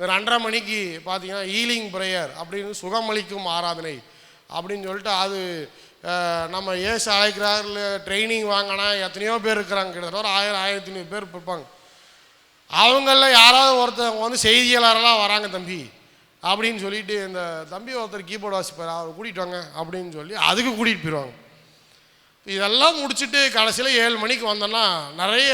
ஒரு 2:30 மணிக்கு பார்த்தீங்கன்னா ஹீலிங் ப்ரேயர் அப்படின்னு சுகமளிக்கும் ஆராதனை அப்படின்னு சொல்லிட்டு அது நம்ம ஏசு அழைக்கிறார்கள் ட்ரைனிங் வாங்கினா எத்தனையோ பேர் இருக்கிறாங்க, கிட்டத்தட்ட ஒரு 1000-1500 பேர் இருப்பாங்க. அவங்களில் யாராவது ஒருத்தவங்க வந்து செய்தியாளரெல்லாம் வராங்க தம்பி அப்படின்னு சொல்லிட்டு இந்த தம்பி ஒருத்தர் கீபோர்டு வாசிப்பார், அவர் கூட்டிகிட்டு வாங்க அப்படின்னு சொல்லி அதுக்கு கூட்டிகிட்டு போயிடுவாங்க. இதெல்லாம் முடிச்சுட்டு கடைசியில் 7 மணிக்கு வந்தோன்னா நிறைய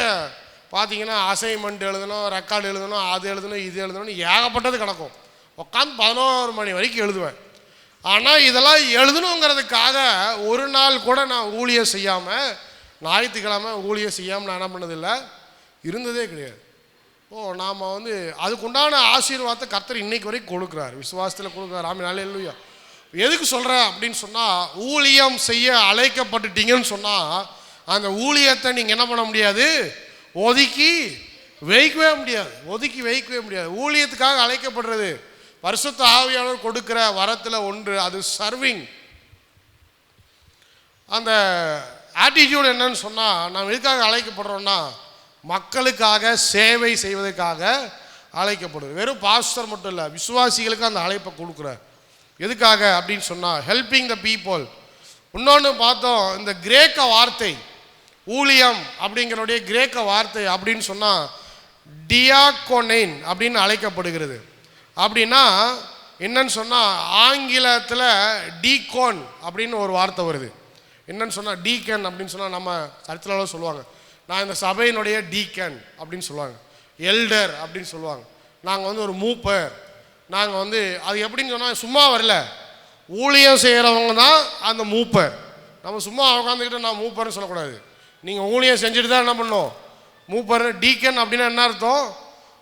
பார்த்தீங்கன்னா அசைன்மெண்ட் எழுதணும், ரெக்கார்டு எழுதணும், அது எழுதணும், இது எழுதணும்னு ஏகப்பட்டது கிடக்கும். உட்காந்து 11 மணி வரைக்கும் எழுதுவேன். ஆனால் இதெல்லாம் எழுதணுங்கிறதுக்காக ஒரு நாள் கூட நான் ஊழியம் செய்யாமல், ஞாயிற்றுக்கிழமை ஊழியம் செய்யாமல் நான் என்ன பண்ணதில்லை, இருந்ததே கிடையாது. நாம் வந்து அதுக்குண்டான ஆசீர்வாதத்தை கர்த்தர் இன்னைக்கு வரைக்கும் கொடுக்குறார், விசுவாசத்தில் கொடுக்குறார். ஆமென், அல்லேலூயா. எதுக்கு சொல்கிறேன் அப்படின்னு சொன்னால், ஊழியம் செய்ய அழைக்கப்பட்டுட்டீங்கன்னு சொன்னால் அந்த ஊழியத்தை நீங்கள் என்ன பண்ண முடியாது, ஒதுக்கி வைக்கவே முடியாது. ஒதுக்கி வைக்கவே முடியாது. ஊழியத்துக்காக அழைக்கப்படுறது பரிசுத்த ஆவியானவர் கொடுக்கிற வரத்தில் ஒன்று, அது சர்விங். அந்த ஆட்டிடியூட் என்னன்னு சொன்னால், நாம் எதுக்காக அழைக்கப்படுறோன்னா மக்களுக்காக சேவை செய்வதற்காக அழைக்கப்படுது. வெறும் பாஸ்டர் மட்டும் இல்லை, விசுவாசிகளுக்கு அந்த அழைப்பை கொடுக்குறார். எதுக்காக அப்படின்னு சொன்னால் ஹெல்பிங் த பீப்புள். இன்னொன்று பார்த்தோம், இந்த கிரேக்க வார்த்தை ஊழியம் அப்படிங்கிறோடைய கிரேக்க வார்த்தை அப்படின்னு சொன்னால் டியாகோனைன் அப்படின்னு அழைக்கப்படுகிறது. அப்படின்னா என்னன்னு சொன்னால் ஆங்கிலத்தில் டீகோன் அப்படின்னு ஒரு வார்த்தை வருது. என்னன்னு சொன்னால் டீக்கன் அப்படின்னு சொன்னால் நம்ம சர்ச்சில் சொல்லுவாங்க, நான் இந்த சபையினுடைய டீக்கன் அப்படின்னு சொல்லுவாங்க. எல்டர் அப்படின்னு சொல்லுவாங்க. நாங்கள் வந்து ஒரு மூப்பர். நாங்கள் வந்து அது எப்படின்னு சொன்னால் சும்மா வரல, ஊழியம் செய்கிறவங்க தான் அந்த மூப்பர். நம்ம சும்மா உட்காந்துக்கிட்டு நான் மூப்பர்னு சொல்லக்கூடாது. நீங்கள் ஊழியம் செஞ்சுட்டு தான் என்ன பண்ணணும், மூப்பர். டீக்கன் அப்படின்னா என்ன அர்த்தம்,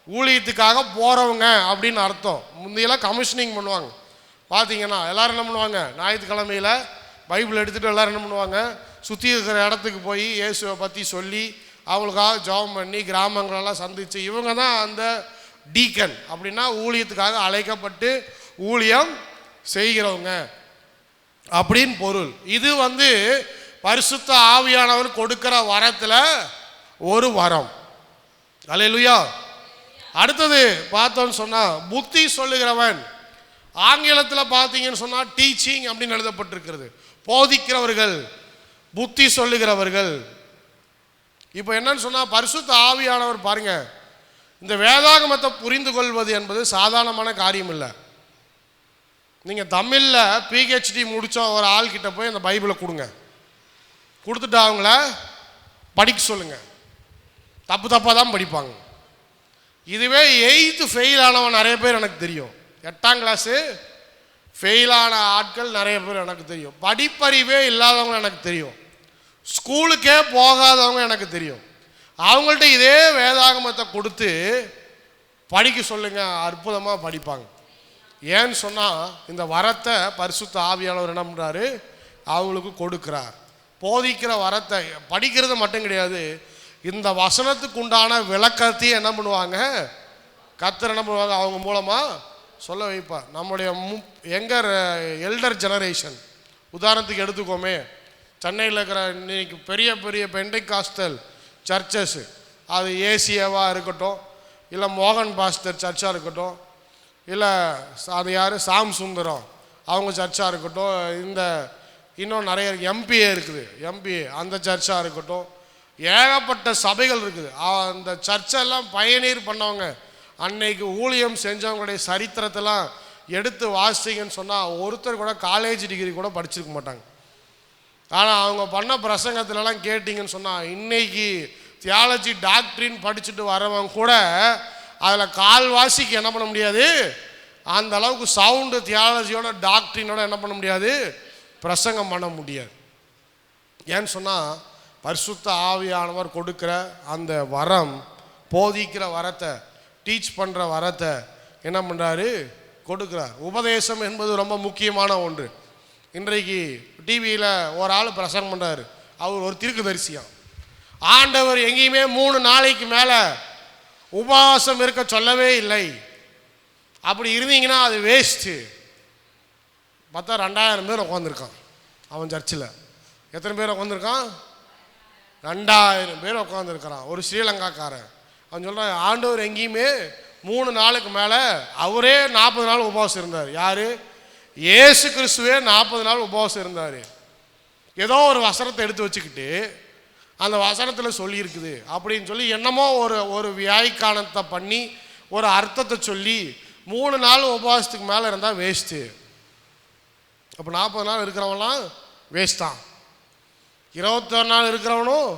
ஊழியத்துக்காக போகிறவங்க அப்படின்னு அர்த்தம். முந்தையெல்லாம் கமிஷனிங் பண்ணுவாங்க. பார்த்தீங்கன்னா எல்லோரும் என்ன பண்ணுவாங்க, ஞாயிற்றுக்கிழமையில் பைபிள் எடுத்துகிட்டு எல்லோரும் என்ன பண்ணுவாங்க, சுற்றி இருக்கிற இடத்துக்கு போய் இயேசுவை பற்றி சொல்லி அவங்களுக்காக ஜெபம் பண்ணி கிராமங்களெல்லாம் சந்தித்து, இவங்க தான் அந்த டீக்கன். அப்படின்னா ஊழியத்துக்காக அழைக்கப்பட்டு ஊழியம் செய்கிறவங்க அப்படின்னு பொருள். இது வந்து பரிசுத்த ஆவியானவர் கொடுக்கிற வரத்தில் ஒரு வரம். அல்லேலூயா. அடுத்தது பார்த்தோன்னு சொன்னால் புத்தி சொல்லுகிறவன். ஆங்கிலத்தில் பார்த்தீங்கன்னு சொன்னால் டீச்சிங் அப்படின்னு எழுதப்பட்டிருக்கிறது. போதிக்கிறவர்கள், புத்தி சொல்லுகிறவர்கள். இப்போ என்னன்னு சொன்னால் பரிசுத்த ஆவியானவர் பாருங்க, இந்த வேதாகமத்தை புரிந்து கொள்வது என்பது சாதாரணமான காரியம் இல்லை. நீங்கள் தமிழில் PhD முடித்த ஒரு ஆள்கிட்ட போய் அந்த பைபிளை கொடுங்க, கொடுத்துட்டு அவங்கள படிக்க சொல்லுங்கள், தப்பாக தான் படிப்பாங்க. இதுவே 8th ஃபெயில் ஆனவன் நிறைய பேர் எனக்கு தெரியும், 8ஆம் கிளாஸு ஃபெயிலான ஆட்கள் நிறைய பேர் எனக்கு தெரியும், படிப்பறிவே இல்லாதவங்க எனக்கு தெரியும், ஸ்கூலுக்கே போகாதவங்க எனக்கு தெரியும். அவங்கள்ட்ட இதே வேதாகமத்தை கொடுத்து படிக்க சொல்லுங்க, அற்புதமாக படிப்பாங்க. ஏன்னு சொன்னால் இந்த வரத்தை பரிசுத்த ஆவியானவர் என்ன பண்ணுறாரு, அவங்களுக்கு கொடுக்குறார். போதிக்கிற வரத்தை படிக்கிறது மட்டும் கிடையாது, இந்த வசனத்துக்கு உண்டான விளக்கத்தையும் என்ன பண்ணுவாங்க, கர்த்தர் என்ன பண்ணுவாங்க, அவங்க மூலமாக சொல்ல வைப்பார். நம்முடைய எங்கர் எல்டர் ஜெனரேஷன் உதாரணத்துக்கு எடுத்துக்கோமே, சென்னையில் இருக்கிற இன்னைக்கு பெரிய பெரிய பெண்டெகாஸ்டல் சர்ச்சஸ், அது ஏசியாவாக இருக்கட்டும், இல்லை மோகன் பாஸ்டர் சர்ச்சாக இருக்கட்டும், இல்லை அது யார் சாம் சுந்தரம் அவங்க சர்ச்சாக இருக்கட்டும், இந்த இன்னும் நிறைய எம்பிஏ இருக்குது, எம்பிஏ அந்த சர்ச்சாக இருக்கட்டும், ஏகப்பட்ட சபைகள் இருக்குது. அந்த சர்ச்செல்லாம் பயனீர் பண்ணவங்க, அன்னைக்கு ஊழியம் செஞ்சவங்களுடைய சரித்திரத்தெல்லாம் எடுத்து வாசிங்கன்னு சொன்னால் ஒருத்தர் கூட காலேஜ் டிகிரி கூட படிச்சிருக்க மாட்டாங்க. ஆனால் அவங்க பண்ண பிரசங்கத்திலலாம் கேட்டிங்கன்னு சொன்னால் இன்னைக்கு தியாலஜி டாக்டரின் படிச்சுட்டு வரவங்க கூட அதில் கால்வாசிக்கு என்ன பண்ண முடியாது, அந்த அளவுக்கு சவுண்டு தியாலஜியோட டாக்டரினோட என்ன பண்ண முடியாது, பிரசங்கம் பண்ண முடியாது. ஏன்னு சொன்னால் பரிசுத்த ஆவியானவர் கொடுக்குற அந்த வரம், போதிக்கிற வரத்தை, டீச் பண்ணுற வரத்தை என்ன பண்ணுறாரு, கொடுக்குறார். உபதேசம் என்பது ரொம்ப முக்கியமான ஒன்று. இன்றைக்கு டிவியில் ஒரு ஆள் பிரசங்கம் பண்ணுறாரு, அவர் ஒரு தீர்க்கதரிசியாம். ஆண்டவர் எங்கேயுமே 3 நாளைக்கு மேலே உபவாசம் இருக்க சொல்லவே இல்லை. அப்படி இருந்தீங்கன்னா அது வேஸ்ட்டு. பார்த்தா 2000 பேர் உட்காந்துருக்கான் அவன் சர்ச்சில். எத்தனை பேர் உட்காந்துருக்கான்? 2000 பேர் உட்காந்துருக்கிறான். ஒரு ஸ்ரீலங்காக்காரன் அவன் சொல்கிறான், ஆண்டவர் எங்கேயுமே 3 நாளுக்கு மேலே, அவரே 40 நாள் உபவாசம் இருந்தார். யார்? இயேசு கிறிஸ்துவே 40 நாள் உபவாசம் இருந்தார். ஏதோ ஒரு வசனத்தை எடுத்து வச்சுக்கிட்டு அந்த வசனத்தில் சொல்லியிருக்குது அப்படின்னு சொல்லி என்னமோ ஒரு வியாய்க்கானத்தை பண்ணி ஒரு அர்த்தத்தை சொல்லி 3 நாள் உபவாசத்துக்கு மேலே இருந்தால் வேஸ்ட்டு. அப்போ 40 நாள் இருக்கிறவங்களாம் வேஸ்ட் தான், 21 நாள் இருக்கிறவனும்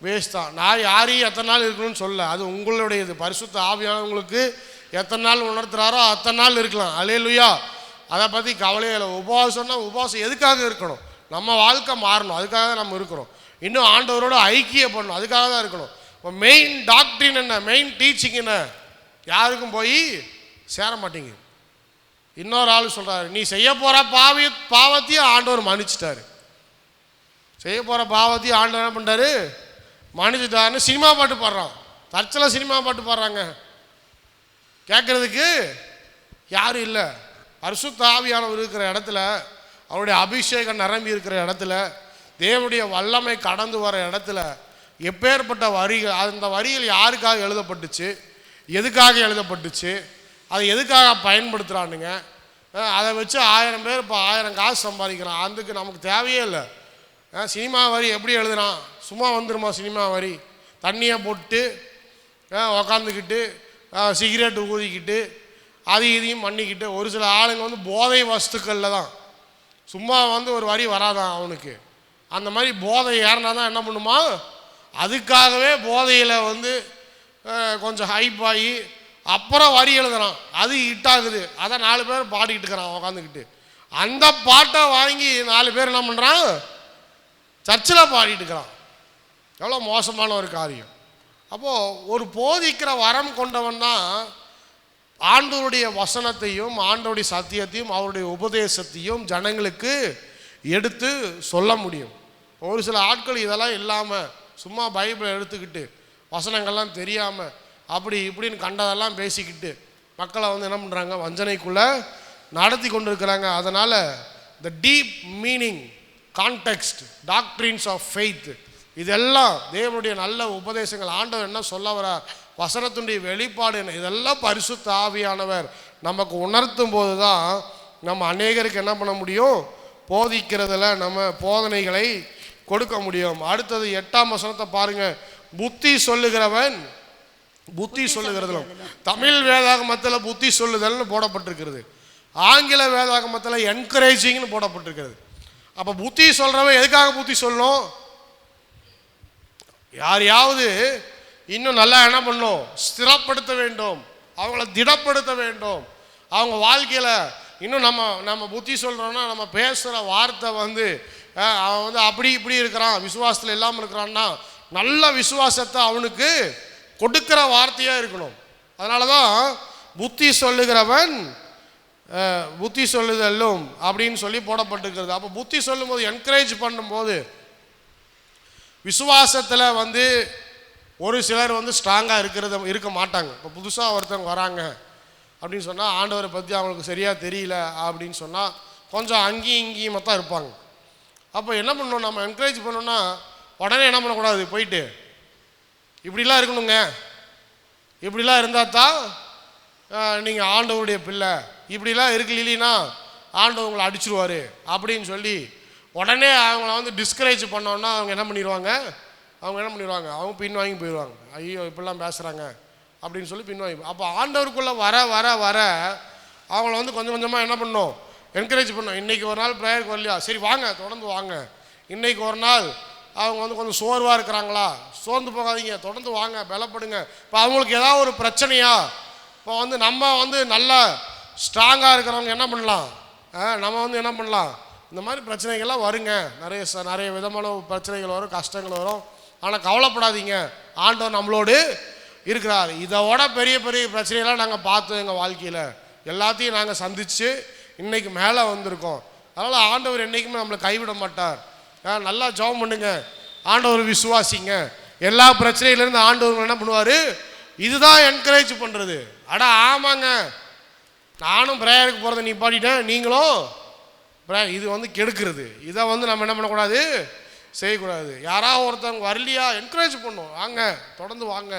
வேஸ்ட் தான். நான் யாரையும் எத்தனை நாள் இருக்கணும்னு சொல்ல, அது உங்களுடையது. பரிசுத்த ஆவியானவங்களுக்கு எத்தனை நாள் உணர்த்துறாரோ அத்தனை நாள் இருக்கலாம். அல்லேலூயா. அதை பற்றி கவலையே இல்லை. உபவாசம்னா உபவாசம் எதுக்காக இருக்கணும்? நம்ம வாழ்க்கை மாறணும், அதுக்காக தான் நம்ம இருக்கிறோம். இன்னும் ஆண்டவரோட ஐக்கியப்படணும், அதுக்காக தான் இருக்கணும். இப்போ மெயின் டாக்டரின் என்ன, மெயின் டீச்சிங் என்ன, யாருக்கும் போய் சேர மாட்டேங்க. இன்னொரு ஆள் சொல்கிறாரு, நீ செய்ய போகிற பாவத்தையும் ஆண்டவர் மன்னிச்சிட்டாரு. செய்ய போகிற பாவத்தையும் ஆண்டவர் என்ன பண்ணுறாரு, மன்னிச்சுட்டாருன்னு சினிமா பாட்டு பாடுறான். சர்ச்சில் சினிமா பாட்டு பாடுறாங்க, கேட்குறதுக்கு யாரும் இல்லை. பரிசுத்த ஆவியானவர் இருக்கிற இடத்துல, அவருடைய அபிஷேகம் நிரம்பி இருக்கிற இடத்துல, தேவனுடைய வல்லமை கடந்து வர இடத்துல எப்பேற்பட்ட வரிகள், அந்த வரிகள் யாருக்காக எழுதப்பட்டுச்சு, எதுக்காக எழுதப்பட்டுச்சு, அதை எதுக்காக பயன்படுத்துகிறானுங்க, அதை வச்சு 1000 பேர் இப்போ 1000 காசு சம்பாதிக்கிறான். அதுக்கு நமக்கு தேவையே இல்லை. சினிமா வரி எப்படி எழுதுறான், சும்மா வந்துடுமா சினிமா வரி? தண்ணியை போட்டு உக்காந்துக்கிட்டு சிகரெட்டு ஊதிக்கிட்டு அது இதையும் பண்ணிக்கிட்டு, ஒரு சில ஆளுங்க வந்து போதை வஸ்துக்களில் தான், சும்மா வந்து ஒரு வரி வராதான் அவனுக்கு. அந்த மாதிரி போதை ஏறினா தான் என்ன பண்ணுமா, அதுக்காகவே போதையில் வந்து கொஞ்சம் ஹைப் ஆகி அப்புறம் வரி எழுதுறான், அது ஹிட்டாகுது, அதை 4 பேர் பாடிக்கிட்டு இருக்கிறான் உக்காந்துக்கிட்டு. அந்த பாட்டை வாங்கி 4 பேர் என்ன பண்ணுறான், சர்ச்சில் பாடிட்டு இருக்கிறான். எவ்வளோ மோசமான ஒரு காரியம். அப்போது ஒரு போதிக்கிற வரம் கொண்டவன் தான் ஆண்டவருடைய வசனத்தையும் ஆண்டவருடைய சத்தியத்தையும் அவருடைய உபதேசத்தையும் ஜனங்களுக்கு எடுத்து சொல்ல முடியும். ஒரு சில ஆட்கள் இதெல்லாம் இல்லாமல் சும்மா பைபிளை எடுத்துக்கிட்டு வசனங்கள்லாம் தெரியாமல் அப்படி இப்படின்னு கண்டதெல்லாம் பேசிக்கிட்டு மக்களை வந்து என்ன பண்ணுறாங்க, வஞ்சனைக்குள்ளே நடத்தி கொண்டு இருக்கிறாங்க. அதனால் the deep meaning, context, doctrines of faith, இதெல்லாம் தேவனுடைய நல்ல உபதேசங்கள், ஆண்டவர் என்ன சொல்ல வர, வசனத்துடைய வெளிப்பாடு என்ன, இதெல்லாம் பரிசுத்த ஆவியானவர் நமக்கு உணர்த்தும் போது தான் நம்ம அநேகருக்கு என்ன பண்ண முடியும், போதிக்கிறதுல நம்ம போதனைகளை கொடுக்க முடியும். அடுத்தது 8ஆம் வசனத்தை பாருங்க. புத்தி சொல்லுகிறவன், புத்தி சொல்லுகிறதுல தமிழ் வேதாகமத்தில் புத்தி சொல்லுதல்னு போடப்பட்டிருக்கிறது, ஆங்கில வேதாகமத்தில் என்கரேஜிங்னு போடப்பட்டிருக்கிறது. அப்போ புத்தி சொல்கிறவன் எதுக்காக புத்தி சொல்லணும்? யாரையாவது இன்னும் நல்லா என்ன பண்ணணும், ஸ்திரப்படுத்த வேண்டும், அவங்கள திடப்படுத்த வேண்டும். அவங்க வாழ்க்கையில் இன்னும் நம்ம புத்தி சொல்கிறோன்னா, நம்ம பேசுகிற வார்த்தை வந்து அவன் வந்து அப்படி இப்படி இருக்கிறான், விசுவாசத்தில் இல்லாமல் இருக்கிறான்னா, நல்ல விசுவாசத்தை அவனுக்கு கொடுக்குற வார்த்தையாக இருக்கணும். அதனால தான் புத்தி சொல்லுகிறவன் புத்தி சொல்லுதலும் அப்படின்னு சொல்லி போடப்பட்டிருக்கிறது. அப்போ புத்தி சொல்லும் போது, என்கரேஜ் பண்ணும்போது விசுவாசத்தில் வந்து ஒரு சிலர் வந்து ஸ்ட்ராங்காக இருக்க மாட்டாங்க. இப்போ புதுசாக ஒருத்தவங்க வராங்க அப்படின்னு சொன்னால் ஆண்டவரை பற்றி அவங்களுக்கு சரியாக தெரியல அப்படின்னு சொன்னால் கொஞ்சம் அங்கேயும் இங்கேயுமா தான் இருப்பாங்க. அப்போ என்ன பண்ணணும், நம்ம என்கரேஜ் பண்ணோன்னா உடனே என்ன பண்ணக்கூடாது, போயிட்டு இப்படிலாம் இருக்கணுங்க, இப்படிலாம் இருந்தால் தான் நீங்கள் ஆண்டவருடைய பிள்ளை, இப்படிலாம் இல்லைன்னா ஆண்டவர் உங்களை அடிச்சிருவார் அப்படின்னு சொல்லி உடனே அவங்கள வந்து டிஸ்கரேஜ் பண்ணோன்னா அவங்க என்ன பண்ணிடுவாங்க, அவங்க பின்வாங்கி போயிடுவாங்க. ஐயோ இப்படிலாம் பேசுகிறாங்க அப்படின்னு சொல்லி பின்வாங்கி. அப்போ ஆண்டவருக்குள்ளே வர வர வர அவங்கள வந்து கொஞ்சம் கொஞ்சமாக என்ன பண்ணணும், என்கரேஜ் பண்ணோம். இன்றைக்கி ஒரு நாள் ப்ரேயருக்கு வரலையா, சரி வாங்க தொடர்ந்து வாங்க. இன்றைக்கி ஒரு நாள் அவங்க வந்து கொஞ்சம் சோர்வாக இருக்கிறாங்களா, சோர்ந்து போகாதீங்க, தொடர்ந்து வாங்க, பலப்படுங்க. இப்போ அவங்களுக்கு ஏதாவது ஒரு பிரச்சனையா, இப்போ வந்து நம்ம வந்து நல்லா ஸ்ட்ராங்காக இருக்கிறவங்க என்ன பண்ணலாம், நம்ம வந்து என்ன பண்ணலாம், இந்த மாதிரி பிரச்சனைகள்லாம் வருங்க, நிறைய விதமான பிரச்சனைகள் வரும், கஷ்டங்கள் வரும். ஆனால் கவலைப்படாதீங்க, ஆண்டவர் நம்மளோடு இருக்கிறார். இதோட பெரிய பெரிய பிரச்சனைகள்லாம் நாங்கள் பார்த்தோம் எங்கள் வாழ்க்கையில், எல்லாத்தையும் நாங்கள் சந்தித்து இன்றைக்கி மேலே வந்திருக்கோம். அதனால் ஆண்டவர் என்றைக்குமே நம்மளை கைவிட மாட்டார். நல்லா ஜெபம் பண்ணுங்க, ஆண்டவர் விசுவாசிங்க, எல்லா பிரச்சனையிலேருந்து ஆண்டவர் என்ன பண்ணுவார், இதுதான் என்கரேஜ் பண்ணுறது. ஆமாங்க, நானும் ப்ரேயருக்கு போகிறத நீ பாடிட்டேன், நீங்களும் இது வந்து கெடுக்கிறது. இதை வந்து நம்ம என்ன பண்ணக்கூடாது, செய்யக்கூடாது. யாராவது ஒருத்தவங்க வரலையா என்கரேஜ் பண்ணும், வாங்க தொடர்ந்து வாங்க.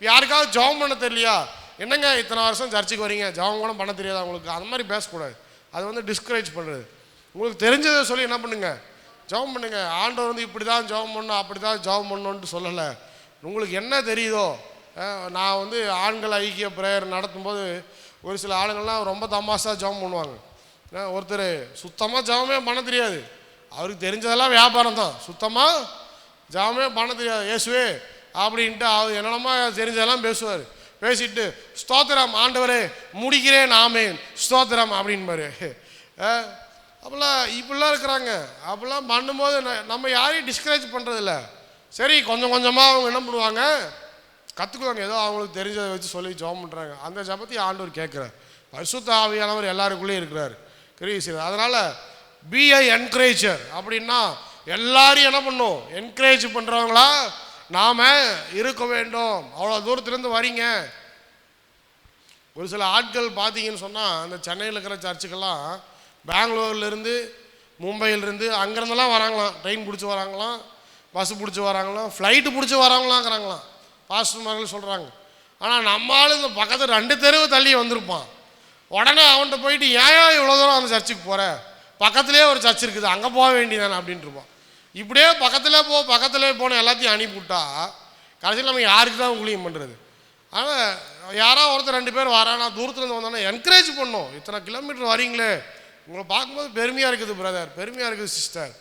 யாருக்காவது ஜெபம் பண்ண தெரியலையா, என்னங்க இத்தனை வருஷம் சர்ச்சுக்கு வரீங்க, ஜெபம் கூட பண்ண தெரியாதா உங்களுக்கு, அந்த மாதிரி பேசக்கூடாது. அது வந்து டிஸ்கரேஜ் பண்ணுறது. உங்களுக்கு தெரிஞ்சதை சொல்லி என்ன பண்ணுங்க, ஜெபம் பண்ணுங்க. ஆண்டவர் வந்து இப்படி தான் ஜெபம் பண்ணணும், அப்படி தான் ஜெபம் பண்ணணுன்ட்டு சொல்லலை. உங்களுக்கு என்ன தெரியுதோ, நான் வந்து ஆண்கள் ஐக்கிய ப்ரேயர் நடத்தும்போது ஒரு சில ஆளுங்கள்லாம் ரொம்ப தமாஷா ஜெபம் பண்ணுவாங்க. ஒருத்தர் சுத்தமாக ஜெபமே பண்ண தெரியாது, அவருக்கு தெரிஞ்சதெல்லாம் வியாபாரம் தான், சுத்தமாக ஜெபமே பண்ண தெரியாது, இயேசுவே அப்படின்ட்டு அவர் என்னென்னமா தெரிஞ்சதெல்லாம் பேசுவார். பேசிட்டு ஸ்தோத்திரம் ஆண்டவரே முடிக்கிறேன் ஆமேன் ஸ்தோத்திரம் அப்படின்பாரு. இப்படிலாம் இருக்கிறாங்க. அப்படிலாம் பண்ணும்போது நம்ம யாரையும் டிஸ்கரேஜ் பண்ணுறதில்ல. சரி கொஞ்சம் கொஞ்சமாக அவங்க என்ன பண்ணுவாங்க, கற்றுக்குவாங்க, ஏதோ அவங்களுக்கு தெரிஞ்சதை வச்சு சொல்லி ஜெபம் பண்ணுறாங்க. அந்த ஜெபத்தையும் ஆண்டவர் கேட்குறார். பரிசுத்த ஆவியானவர் எல்லாருக்குள்ளேயும் இருக்கிறார், கிரியை. அதனால் பி ஐ என்கரேஜர் அப்படின்னா எல்லாரையும் என்ன பண்ணும், என்கரேஜ் பண்ணுறவங்களா நாம் இருக்க வேண்டும். அவ்வளோ தூரத்துலேருந்து வரீங்க. ஒரு சில ஆட்கள் பார்த்தீங்கன்னு சொன்னால் அந்த சென்னையில் இருக்கிற சர்ச்சுக்கெல்லாம் பெங்களூர்லேருந்து மும்பையிலேருந்து அங்கேருந்தெல்லாம் வராங்களாம், ட்ரெயின் பிடிச்சி வராங்களாம், பஸ்ஸு பிடிச்சி வராங்களாம், ஃப்ளைட்டு பிடிச்சி வராங்களாங்கிறாங்களாம் பாஸ்டர்மார்கள் சொல்கிறாங்க. ஆனால் நம்மளால் இந்த பக்கத்தில் 2 தெருவு தள்ளி வந்திருப்பான். உடனே அவன்கிட்ட போயிட்டு ஏன் இவ்வளோ தூரம் அந்த சர்ச்சுக்கு போகிற, பக்கத்துலேயே ஒரு சர்ச் இருக்குது அங்கே போக வேண்டியதானே அப்படின்ட்டு இருப்பான். இப்படியே பக்கத்திலே போன எல்லாத்தையும் அனுப்பிவிட்டா கடைசியில் நம்ம யாருக்கு தான் ஊழியம் பண்ணுறது. ஆனால் யாராவது ஒருத்தர் 2 பேர் வரானா தூரத்துலேருந்து வந்தானா என்கரேஜ் பண்ணோம். இத்தனை கிலோமீட்டர் வரீங்களே, உங்களை பார்க்கும்போது பெருமையாக இருக்குது பிரதர், பெருமையாக இருக்குது சிஸ்டர்,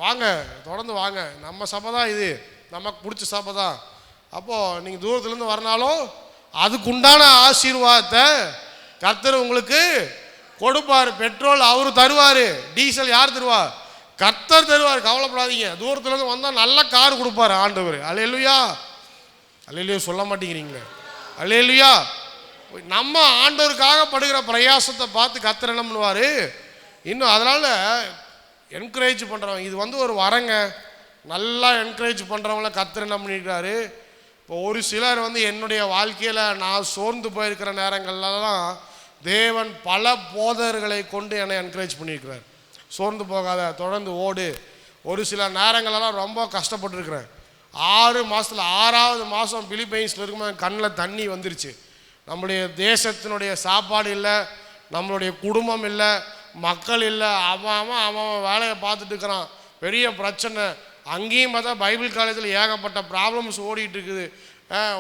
வாங்க தொடர்ந்து வாங்க, நம்ம சபை தான் இது, நமக்கு பிடிச்ச சபை தான். அப்போது நீங்கள் தூரத்துலேருந்து வரனாலும் அதுக்குண்டான ஆசீர்வாதத்தை கர்த்தர் உங்களுக்கு கொடுப்பார். பெட்ரோல் அவர் தருவார், டீசல் யார் தருவா, கர்த்தர் தருவார், கவலைப்படாதீங்க. தூரத்துலேருந்து வந்தால் நல்ல கார் கொடுப்பார் ஆண்டவர். அல்லேலூயா, அல்லேலூயா சொல்ல மாட்டேங்கிறீங்களே, அல்லேலூயா. நம்ம ஆண்டவருக்காக படுகிற பிரயாசத்தை பார்த்து கர்த்தர் என்ன பண்ணுவார் இன்னும். அதனால் என்கரேஜ் பண்ணுறவங்க இது வந்து ஒரு வரங்க. நல்லா என்கரேஜ் பண்ணுறவங்கள கர்த்தர் என்ன பண்ணியிருக்காரு. இப்போ ஒரு சிலர் வந்து என்னுடைய வாழ்க்கையில் நான் சோர்ந்து போயிருக்கிற நேரங்கள்லாம் தேவன் பல போதர்களை கொண்டு என்னை என்கரேஜ் பண்ணியிருக்கிறார். சோர்ந்து போகாத, தொடர்ந்து ஓடு. ஒரு சில நேரங்களெல்லாம் ரொம்ப கஷ்டப்பட்டுருக்கிறேன். 6 மாதத்தில் 6வது மாதம் பிலிப்பைன்ஸில் இருக்கும்போது கண்ணில் தண்ணி வந்துருச்சு. நம்முடைய தேசத்தினுடைய சாப்பாடு இல்லை, நம்மளுடைய குடும்பம் இல்லை, மக்கள் இல்லை, அவன் வேலையை பார்த்துட்டு இருக்கிறான், பெரிய பிரச்சனை. அங்கேயும் பார்த்தா பைபிள் காலேஜில் ஏகப்பட்ட ப்ராப்ளம்ஸ் ஓடிட்டு இருக்குது.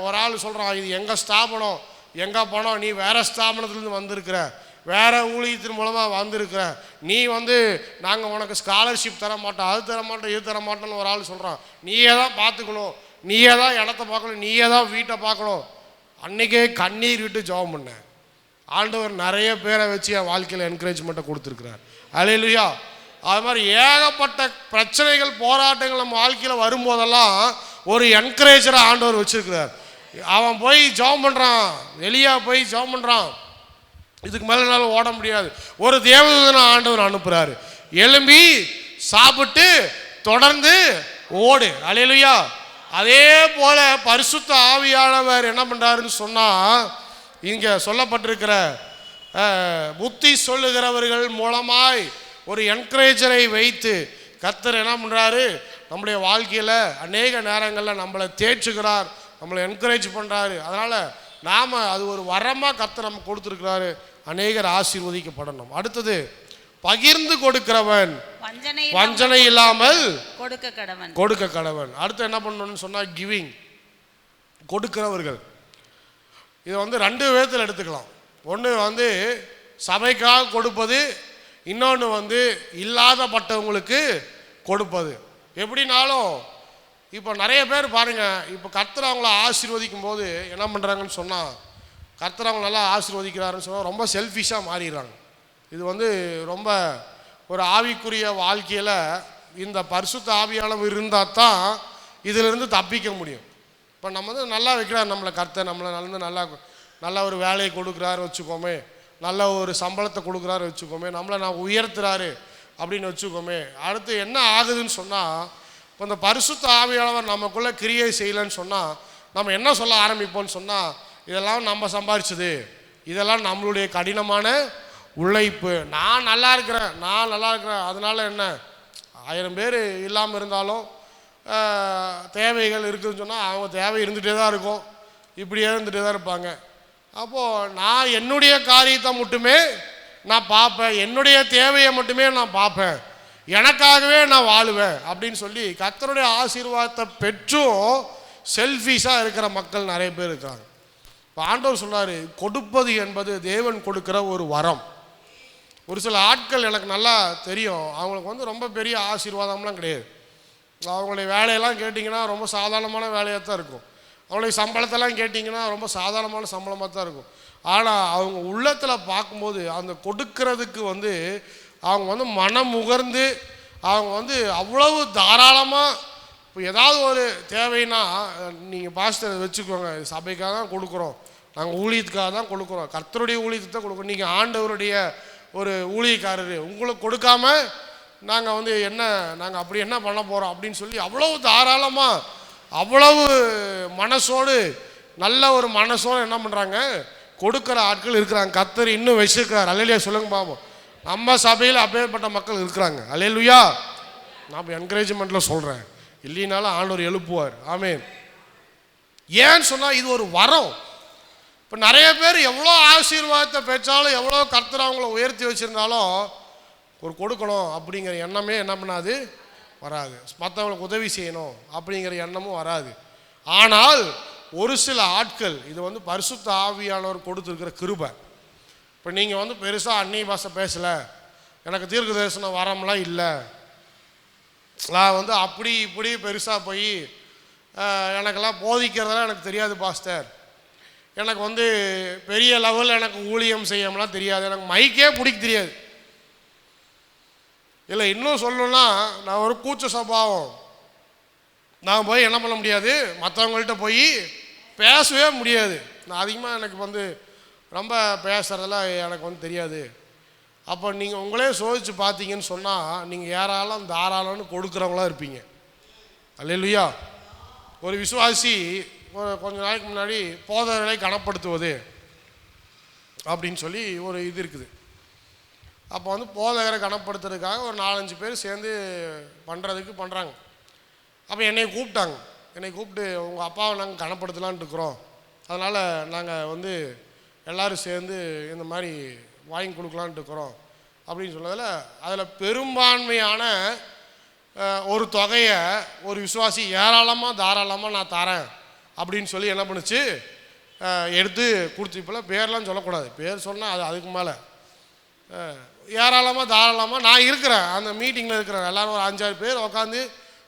ஒரு ஆள் சொல்கிறான், இது எங்கள் ஸ்தாபனம், எங்கள் பணம், நீ வேறு ஸ்தாபனத்துலேருந்து வந்திருக்கிற, வேறு ஊழியத்தின் மூலமாக வந்திருக்கிற, நீ வந்து நாங்கள் உனக்கு ஸ்காலர்ஷிப் தர மாட்டோம், அது தர மாட்டோம், இது தர மாட்டோம்னு ஒரு ஆள் சொல்கிறான். நீயே தான் பார்த்துக்கணும், நீயே தான் இடத்த பார்க்கணும், நீயே தான் வீட்டை பார்க்கணும். அன்றைக்கே கண்ணீர் விட்டு ஜெபம் பண்ணேன். ஆண்டவர் நிறைய பேரை வச்சு என் வாழ்க்கையில் என்கரேஜ்மெண்ட்டை கொடுத்துருக்குறார். அல்லேலூயா. அது மாதிரி ஏகப்பட்ட பிரச்சனைகள் போராட்டங்கள் நம்ம வாழ்க்கையில் வரும்போதெல்லாம் ஒரு என்கரேஜராக ஆண்டவர் வச்சுருக்கிறார். அவன் போய் ஜெபம் பண்ணுறான், வெளியே போய் ஜெபம் பண்ணுறான், இதுக்கு மேலே என்னால் ஓட முடியாது. ஒரு தேவதூதனை ஆண்டவர் அனுப்புகிறாரு, எழும்பி சாப்பிட்டு தொடர்ந்து ஓடு. அல்லேலூயா. அதே போல பரிசுத்த ஆவியானவர் என்ன பண்றாருன்னு சொன்னா, இங்க சொல்லப்பட்டிருக்கிற புத்தி சொல்லுகிறவர்கள் மூலமாய் ஒரு என்கரேஜரை வைத்து கர்த்தர் என்ன பண்றாரு, நம்முடைய வாழ்க்கையில அநேக நேரங்களில் நம்மளை தேற்றுகிறார், நம்மளை என்கரேஜ் பண்றாரு. அதனால நாம அது ஒரு வரமா கர்த்தர் நமக்கு கொடுத்துருக்கிறாரு. அநேகர் ஆசீர்வதிக்கப்படணும். அடுத்தது பகிர்ந்து கொடுக்கிறவன் வஞ்சனை இல்லாமல் கொடுக்க கடவன். அடுத்து என்ன பண்ணணும்னு சொன்னா கிவிங், கொடுக்கிறவர்கள். இதை வந்து ரெண்டு விதத்தில் எடுத்துக்கலாம். ஒன்று சபைக்காக கொடுப்பது, இன்னொன்று இல்லாதப்பட்டவங்களுக்கு கொடுப்பது. எப்படினாலும் இப்போ நிறைய பேர் பாருங்க, இப்போ கர்த்தர் அவங்கள ஆசீர்வதிக்கும் போது என்ன பண்ணுறாங்கன்னு சொன்னால், கர்த்தர் அவங்க நல்லா ஆசீர்வதிக்கிறாருன்னு சொன்னால் ரொம்ப செல்ஃபிஷாக மாறிடுறாங்க. இது ரொம்ப ஒரு ஆவிக்குரிய வாழ்க்கையில் இந்த பரிசுத்த ஆவியானவர் இருந்தால் தான் இதிலிருந்து தப்பிக்க முடியும். இப்போ நம்ம நல்லா வைக்கிறார் நம்மளை கர்த்தர், நம்மளை நல்ல ஒரு வேலையை கொடுக்குறாரு வச்சுக்கோமே, நல்ல ஒரு சம்பளத்தை கொடுக்குறாரு வச்சுக்கோமே, நம்மளை நான் உயர்த்துறாரு அப்படின்னு வச்சுக்கோமே. அடுத்து என்ன ஆகுதுன்னு சொன்னால், இப்போ இந்த பரிசுத்த ஆவியானவர் நமக்குள்ளே கிரியை செய்யலைன்னு சொன்னால் நம்ம என்ன சொல்ல ஆரம்பிப்போம்னு சொன்னால், இதெல்லாம் நம்ம சம்பாரிச்சது, இதெல்லாம் நம்மளுடைய கடினமான உழைப்பு, நான் நல்லா இருக்கிறேன் அதனால என்ன, 1000 பேர் இல்லாமல் இருந்தாலும் தேவைகள் இருக்குதுன்னு சொன்னால் அவங்க தேவை இருந்துகிட்டே தான் இருக்கும், இப்படியே இருந்துகிட்டே தான் இருப்பாங்க. அப்போது நான் என்னுடைய காரியத்தை மட்டுமே நான் பார்ப்பேன், என்னுடைய தேவையை மட்டுமே நான் பார்ப்பேன், எனக்காகவே நான் வாழுவேன் அப்படின்னு சொல்லி கர்த்தருடைய ஆசீர்வாதத்தை பெற்றும் செல்ஃபிஷாக இருக்கிற மக்கள் நிறைய பேர் இருக்காங்க. இப்போ ஆண்டவர் சொல்றாரு, கொடுப்பது என்பது தேவன் கொடுக்கிற ஒரு வரம். ஒரு சில ஆட்கள் எனக்கு நல்லா தெரியும், அவங்களுக்கு ரொம்ப பெரிய ஆசீர்வாதம்லாம் கிடையாது. அவங்களுடைய வேலையெல்லாம் கேட்டிங்கன்னா ரொம்ப சாதாரணமான வேலையாக தான் இருக்கும், அவங்களுடைய சம்பளத்தெல்லாம் கேட்டிங்கன்னா ரொம்ப சாதாரணமான சம்பளமாக தான் இருக்கும். ஆனால் அவங்க உள்ளத்தில் பார்க்கும்போது அந்த கொடுக்கறதுக்கு அவங்க மனம் முகர்ந்து அவங்க அவ்வளவு தாராளமாக. இப்போ ஏதாவது ஒரு தேவைன்னா, நீங்கள் பாஸ்டர் வச்சுக்கோங்க, சபைக்காக தான் கொடுக்குறோம், நாங்கள் ஊழியத்துக்காக தான் கொடுக்குறோம், கர்த்தருடைய ஊழியத்தை தான் கொடுக்குறோம், நீங்கள் ஆண்டவருடைய ஒரு ஊழியக்காரர், உங்களுக்கு கொடுக்காம நாங்கள் நாங்கள் அப்படி என்ன பண்ண போகிறோம் அப்படின்னு சொல்லி அவ்வளவு தாராளமாக, அவ்வளவு மனசோடு, நல்ல ஒரு மனசோடு என்ன பண்ணுறாங்க, கொடுக்குற ஆட்கள் இருக்கிறாங்க. கர்த்தர் இன்னும் வச்சிருக்கிறார். அல்லேலூயா சொல்லுங்க பாப்போம். நம்ம சபையில் அப்பேற்பட்ட மக்கள் இருக்கிறாங்க. அல்லேலூயா. நான் என்கரேஜ்மெண்ட்டில் சொல்கிறேன், இல்லைனாலும் ஆண்டவர் எழுப்புவார். ஆமென். ஏன்னு சொன்னால் இது ஒரு வரம். இப்போ நிறைய பேர் எவ்வளோ ஆசீர்வாதத்தை பெற்றாலும், எவ்வளோ கர்த்தர் அவங்கள உயர்த்தி வச்சுருந்தாலும் ஒரு கொடுக்கணும் அப்படிங்கிற எண்ணமே என்ன பண்ணாது, வராது. மற்றவங்களுக்கு உதவி செய்யணும் அப்படிங்கிற எண்ணமும் வராது. ஆனால் ஒரு சில ஆட்கள், இது பரிசுத்த ஆவியானவர் கொடுத்துருக்கிற கிருபை. இப்போ நீங்கள் பெருசாக அந்நிய பாஷை பேசலை, எனக்கு தீர்க்க தரிசனம் வரம்லாம் இல்லை, நான் அப்படி இப்படி பெருசாக போய் எனக்கெல்லாம் போதிக்கிறதெல்லாம் எனக்கு தெரியாது பாஸ்டர், எனக்கு பெரிய லெவலில் எனக்கு ஊழியம் செய்யலாம் தெரியாது, எனக்கு மைக்கே பிடிக்க தெரியாது. இல்லை இன்னும் சொல்லணும்னா, நான் ஒரு கூச்ச சுபாவம், நான் போய் என்ன பண்ண முடியாது, மற்றவங்கள்ட்ட போய் பேசவே முடியாது. நான் அதிகமாக எனக்கு ரொம்ப பேசுகிறதெல்லாம் எனக்கு தெரியாது. அப்போ நீங்கள் உங்களே சோதிச்சு பார்த்தீங்கன்னு சொன்னால், நீங்கள் யாராலும் தாராளம்னு கொடுக்குறவங்களாம் இருப்பீங்க. அல்லேலூயா. ஒரு விசுவாசி கொஞ்ச நாளைக்கு முன்னாடி போதகர்களை கனப்படுத்துவது அப்படின்னு சொல்லி ஒரு இது இருக்குது. அப்போ போதகரை கனப்படுத்துறதுக்காக ஒரு 4-5 பேர் சேர்ந்து பண்ணுறாங்க. அப்போ என்னை கூப்பிட்டு உங்கள் அப்பாவை நாங்கள் கனப்படுத்தலான்ட்டு இருக்கிறோம், அதனால் நாங்கள் எல்லோரும் சேர்ந்து இந்த மாதிரி வாங்கி கொடுக்கலான்ட்டு இருக்கிறோம் அப்படின்னு சொன்னதில், அதில் பெரும்பான்மையான ஒரு தொகையை ஒரு விசுவாசி தாராளமாக நான் தரேன் அப்படின்னு சொல்லி என்ன பண்ணுச்சு, எடுத்து கொடுத்து. இப்போலாம் பேர்லாம் சொல்லக்கூடாது, பேர் சொன்னால் அதுக்கு மேலே ஏராளமாக தாராளமாக நான் இருக்கிறேன், அந்த மீட்டிங்கில் இருக்கிறேன், எல்லோரும் ஒரு 5-6 பேர் உட்காந்து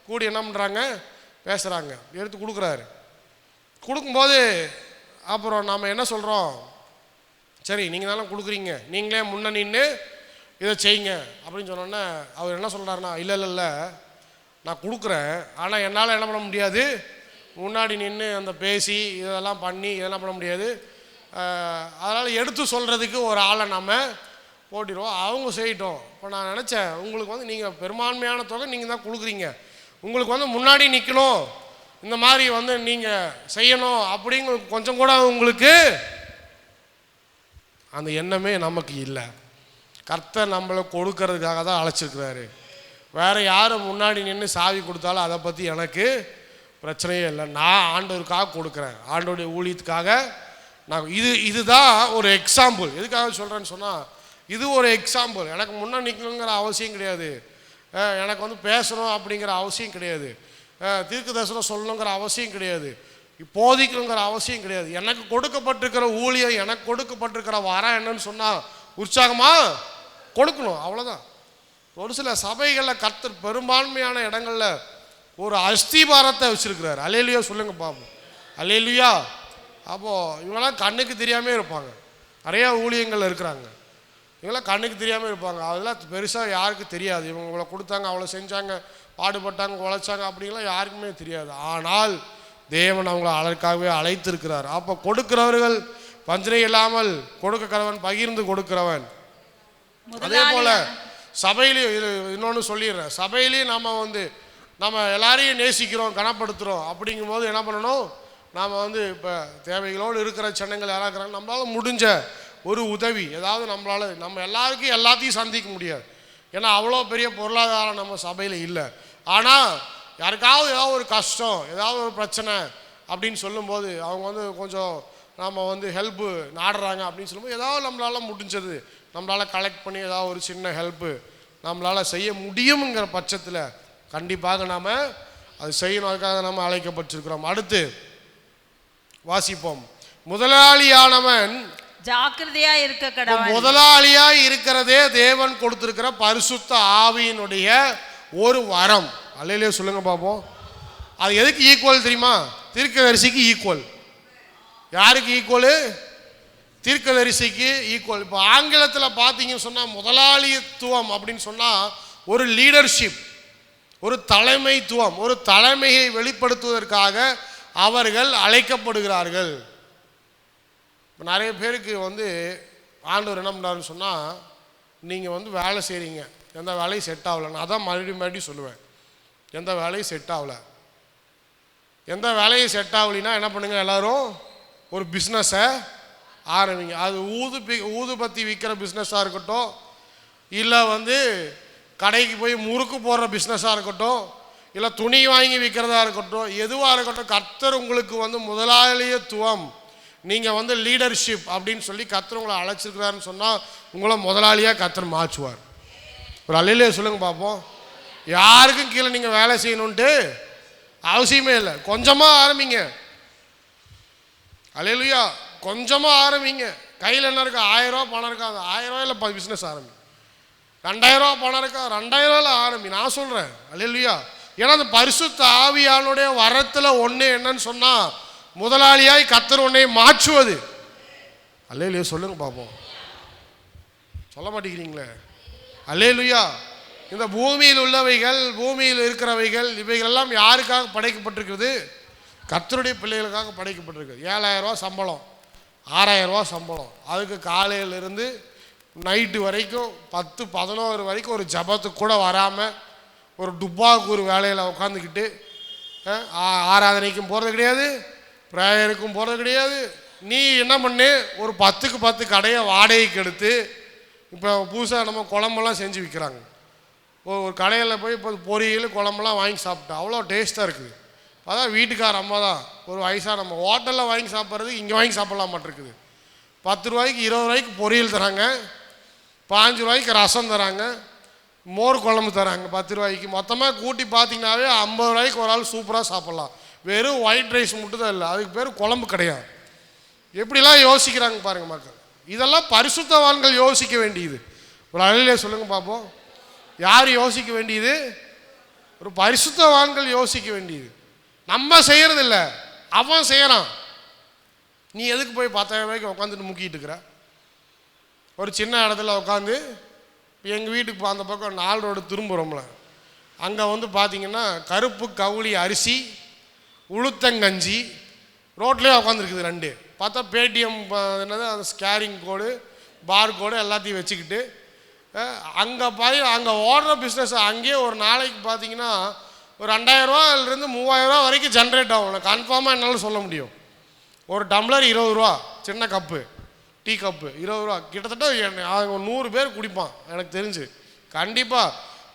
கூடி என்ன பண்ணுறாங்க, பேசுகிறாங்க, எடுத்து கொடுக்குறாரு. கொடுக்கும்போது அப்புறம் நாம் என்ன சொல்கிறோம், சரி நீங்கள் தானே கொடுக்குறீங்க, நீங்களே முன்ன நின்று இதை செய்யுங்க அப்படின்னு சொன்னோன்னே அவர் என்ன சொல்கிறாருன்னா, இல்லை நான் கொடுக்குறேன், ஆனால் என்னால் என்ன பண்ண முடியாது, முன்னாடி நின்று அந்த பேசி இதெல்லாம் பண்ணி இதெல்லாம் பண்ண முடியாது, அதனால் எடுத்து சொல்கிறதுக்கு ஒரு ஆளை நம்ம போட்டிடுவோம், அவங்க செய்யட்டும். இப்போ நான் நினச்சேன், உங்களுக்கு நீங்கள் பெரும்பான்மையான தொகை நீங்கள் தான் கொடுக்குறீங்க, உங்களுக்கு வந்து முன்னாடி நிற்கணும், இந்த மாதிரி வந்து நீங்கள் செய்யணும் அப்படிங்கிற கொஞ்சம் கூட உங்களுக்கு அந்த எண்ணமே நமக்கு இல்லை. கர்த்தர் நம்மளை கொடுக்கறதுக்காக தான் அழைச்சிருக்கிறாரு. வேறு யாரும் முன்னாடி நின்று சாவி கொடுத்தாலும் அதை பற்றி எனக்கு பிரச்சனையே இல்லை. நான் ஆண்டவருக்காக கொடுக்குறேன், ஆண்டவருடைய ஊழியத்துக்காக நான். இதுதான் ஒரு எக்ஸாம்பிள். எதுக்காக சொல்கிறேன்னு சொன்னால், இது ஒரு எக்ஸாம்பிள். எனக்கு முன்னே நிற்கணுங்கிற அவசியம் கிடையாது, எனக்கு வந்து பேசணும் அப்படிங்கிற அவசியம் கிடையாது, தீர்க்க தரிசனம் சொல்லணுங்கிற அவசியம் கிடையாது, போதிக்கணுங்கிற அவசியம் கிடையாது. எனக்கு கொடுக்கப்பட்டிருக்கிற ஊழியம், எனக்கு கொடுக்கப்பட்டிருக்கிற வரம் என்னன்னு சொன்னால் உற்சாகமாக கொடுக்கணும், அவ்வளோதான். ஒரு சில சபைகளில் கர்த்தர் பெரும்பான்மையான இடங்களில் ஒரு அஸ்திபாரத்தை வச்சுருக்கிறார். அல்லேலூயா சொல்லுங்க பாப்போம். அல்லேலூயா. அப்போது இவங்களாம் கண்ணுக்கு தெரியாமல் இருப்பாங்க. நிறையா ஊழியங்கள் இருக்கிறாங்க, இவங்களாம் கண்ணுக்கு தெரியாமல் இருப்பாங்க. அதெல்லாம் பெருசாக யாருக்கும் தெரியாது. இவங்க இவ்வளோ கொடுத்தாங்க, அவ்வளோ செஞ்சாங்க, பாடுபட்டாங்க, உழைச்சாங்க அப்படிங்கலாம் யாருக்குமே தெரியாது. ஆனால் தேவன் அவங்கள அதற்காகவே அழைத்திருக்கிறார். அப்போ கொடுக்கிறவர்கள் வஞ்சனை இல்லாமல் கொடுக்க கடவன், பகிர்ந்து கொடுக்கிறவன். அதே போல் சபையிலையும் இன்னொன்று சொல்லிடுறேன், சபையிலையும் நம்ம எல்லாரையும் நேசிக்கிறோம், கனப்படுத்துகிறோம். அப்படிங்கும்போது என்ன பண்ணணும், நாம் வந்து இப்போ தேவைகளோடு இருக்கிற ஜனங்கள் யாராக இருக்கிறாங்க, நம்மளால் முடிஞ்ச ஒரு உதவி ஏதாவது நம்ம எல்லாருக்கும் எல்லாத்தையும் சந்திக்க முடியாது. ஏன்னா அவ்வளோ பெரிய பொருளாதாரம் நம்ம சபையில் இல்லை. ஆனால் யாருக்காவது ஏதாவது ஒரு கஷ்டம், ஏதாவது ஒரு பிரச்சனை அப்படின்னு சொல்லும்போது அவங்க வந்து கொஞ்சம் நம்ம வந்து ஹெல்ப்பு நாடுறாங்க அப்படின்னு சொல்லும்போது ஏதாவது நம்மளால் முடிஞ்சது நம்மளால் கலெக்ட் பண்ணி ஏதாவது ஒரு சின்ன ஹெல்ப்பு நம்மளால் செய்ய முடியுங்கிற பட்சத்தில் கண்டிப்பாக நாம் அது செய்யணும். அதுக்காக நம்ம அழைக்கப்பட்டிருக்கிறோம். அடுத்து வாசிப்போம். முதலாளியானவன் ஜாக்கிரதையா இருக்க கடவன். முதலாளியா இருக்கிறதே தேவன் கொடுத்திருக்கிற பரிசுத்த ஆவியினுடைய ஒரு வரம். அல்லேலூயா சொல்லுங்க பாப்போம். அது எதுக்கு ஈக்குவல் தெரியுமா? தீர்க்கதரிசிக்கு ஈக்குவல். யாருக்கு ஈக்குவல்? தீர்க்கதரிசிக்கு ஈக்குவல். இப்போ ஆங்கிலத்தில் பார்த்தீங்கன்னு சொன்னால் முதலாளித்துவம் அப்படின்னு சொன்னால் ஒரு லீடர்ஷிப், ஒரு தலைமைத்துவம், ஒரு தலைமையை வெளிப்படுத்துவதற்காக அவர்கள் அழைக்கப்படுகிறார்கள். இப்போ நிறைய பேருக்கு வந்து ஆண்டவர் என்ன பண்ணுறாருன்னு சொன்னால், நீங்கள் வந்து வேலை செய்கிறீங்க, எந்த வேலையும் செட் ஆகலை. நான் அதான் மறுபடியும் சொல்லுவேன், எந்த வேலையும் செட் ஆகலை. எந்த வேலையும் செட் ஆகலைன்னா என்ன பண்ணுங்கள், எல்லோரும் ஒரு பிஸ்னஸை ஆரம்பிங்க. அது ஊதுபத்தி விற்கிற பிஸ்னஸாக இருக்கட்டும், இல்லை வந்து கடைக்கு போய் முறுக்கு போடுற பிஸ்னஸாக இருக்கட்டும், இல்லை துணி வாங்கி விற்கிறதா இருக்கட்டும், எதுவாக இருக்கட்டும், கர்த்தர் உங்களுக்கு வந்து முதலாளித்துவம், நீங்கள் வந்து லீடர்ஷிப் அப்படின்னு சொல்லி கர்த்தர் உங்களை அழைச்சிருக்கிறாருன்னு சொன்னால் உங்களை முதலாளியாக கர்த்தர் மாற்றுவார். ஒரு அல்லேலூயா சொல்லுங்க பார்ப்போம். யாருக்கும் கீழே நீங்கள் வேலை செய்யணுன்ட்டு அவசியமே இல்லை. கொஞ்சமாக ஆரம்பிங்க. அல்லேலூயா. கொஞ்சமாக ஆரம்பிங்க. கையில் என்ன இருக்கா? 1000 ரூபா பணம் இருக்கா? அது 1000 ரூபாயில் பிஸ்னஸ் ஆரம்பி. 2000 ரூபா பணம் இருக்கா? 2000 ரூபாயில் ஆரம்பி. நான் சொல்கிறேன் அல்லேலூயா. ஏன்னா அந்த பரிசுத்த ஆவியானுடைய வரத்தில் ஒன்று என்னன்னு சொன்னால் முதலாளியாய் கர்த்தர் உன்னை மாற்றுவது. அல்லேலூயா சொல்லுங்க பார்ப்போம். சொல்ல மாட்டேங்கிறீங்களே. அல்லேலூயா. இந்த பூமியில் உள்ளவைகள், பூமியில் இருக்கிறவைகள், இவைகளெல்லாம் யாருக்காக படைக்கப்பட்டிருக்கிறது? கர்த்தருடைய பிள்ளைகளுக்காக படைக்கப்பட்டிருக்குது. 7000 ரூபா சம்பளம், 6000 ரூபா சம்பளம். அதுக்கு காலையிலிருந்து நைட்டு வரைக்கும் 10-11 வரைக்கும் ஒரு ஜபத்துக்கு கூட வராமல் ஒரு டுப்பாவுக்கு ஒரு வேலையில் உட்காந்துக்கிட்டு ஆராதனைக்கும் போகிறது கிடையாது, ப்ரேயருக்கும் போகிறது கிடையாது. நீ என்ன பண்ணு, ஒரு 10க்கு 10 கடையை வாடகைக்கு எடுத்து, இப்போ புதுசாக நம்ம குழம்பெல்லாம் செஞ்சு விற்கிறாங்க. ஒரு கடையில் போய் இப்போ பொரியல் குழம்பெல்லாம் வாங்கி சாப்பிட்டா அவ்வளோ டேஸ்ட்டாக இருக்குது. அதான் வீட்டுக்கார அம்மா தான் ஒரு வயசாக நம்ம ஹோட்டலில் வாங்கி சாப்பிட்றது இங்கே வாங்கி சாப்பிட்லாம் மாட்டிருக்குது. 10 ரூபாய்க்கு 20 ரூபாய்க்கு பொரியல் தராங்க, 5 ரூபாய்க்கு ரசம் தராங்க, மோர் குழம்பு தராங்க 10 ரூபாய்க்கு. மொத்தமாக கூட்டி பார்த்தீங்கன்னாவே 50 ரூபாய்க்கு ஒரு ஆள் சூப்பராக சாப்பிட்லாம். வெறும் ஒயிட் ரைஸ் மட்டும் தான் இல்லை, அதுக்கு பேர் குழம்பு கிடையாது. எப்படிலாம் யோசிக்கிறாங்க பாருங்கள் மக்கள். இதெல்லாம் பரிசுத்தவான்கள் யோசிக்க வேண்டியது. ஒரு அழிலே சொல்லுங்கள் பார்ப்போம். யார் யோசிக்க வேண்டியது? ஒரு பரிசுத்தவான்கள் யோசிக்க வேண்டியது. நம்ம செய்கிறதில்ல, அவன் செய்கிறான். நீ எதுக்கு போய் 10,000 ரூபாய்க்கு உட்காந்துட்டு முக்கிட்டு இருக்கிற? ஒரு சின்ன இடத்துல உட்காந்து, எங்கள் வீட்டுக்கு அந்த பக்கம் 4 ரோடு திரும்புகிறோம்ல, அங்கே வந்து பார்த்தீங்கன்னா கருப்பு கவுளி அரிசி, உளுத்தங்கஞ்சி ரோட்லேயே உட்காந்துருக்குது 2. பார்த்தா பேடிஎம் என்னது அந்த ஸ்கேரிங் கோடு, பார் கோடு எல்லாத்தையும் வச்சுக்கிட்டு அங்கே அங்கே ஓடுற பிஸ்னஸ். அங்கேயே ஒரு நாளைக்கு பார்த்தீங்கன்னா ஒரு 2000 ரூபாயிலிருந்து 3000 ரூபா வரைக்கும் ஜென்ரேட் ஆகும். கன்ஃபார்மாக என்னால் சொல்ல முடியும். ஒரு டம்ளர் 20 ரூபா, சின்ன கப்பு டீ கப்பு 20 ரூபா, கிட்டத்தட்ட அவங்க 100 பேர் குடிப்பான் எனக்கு தெரிஞ்சு. கண்டிப்பாக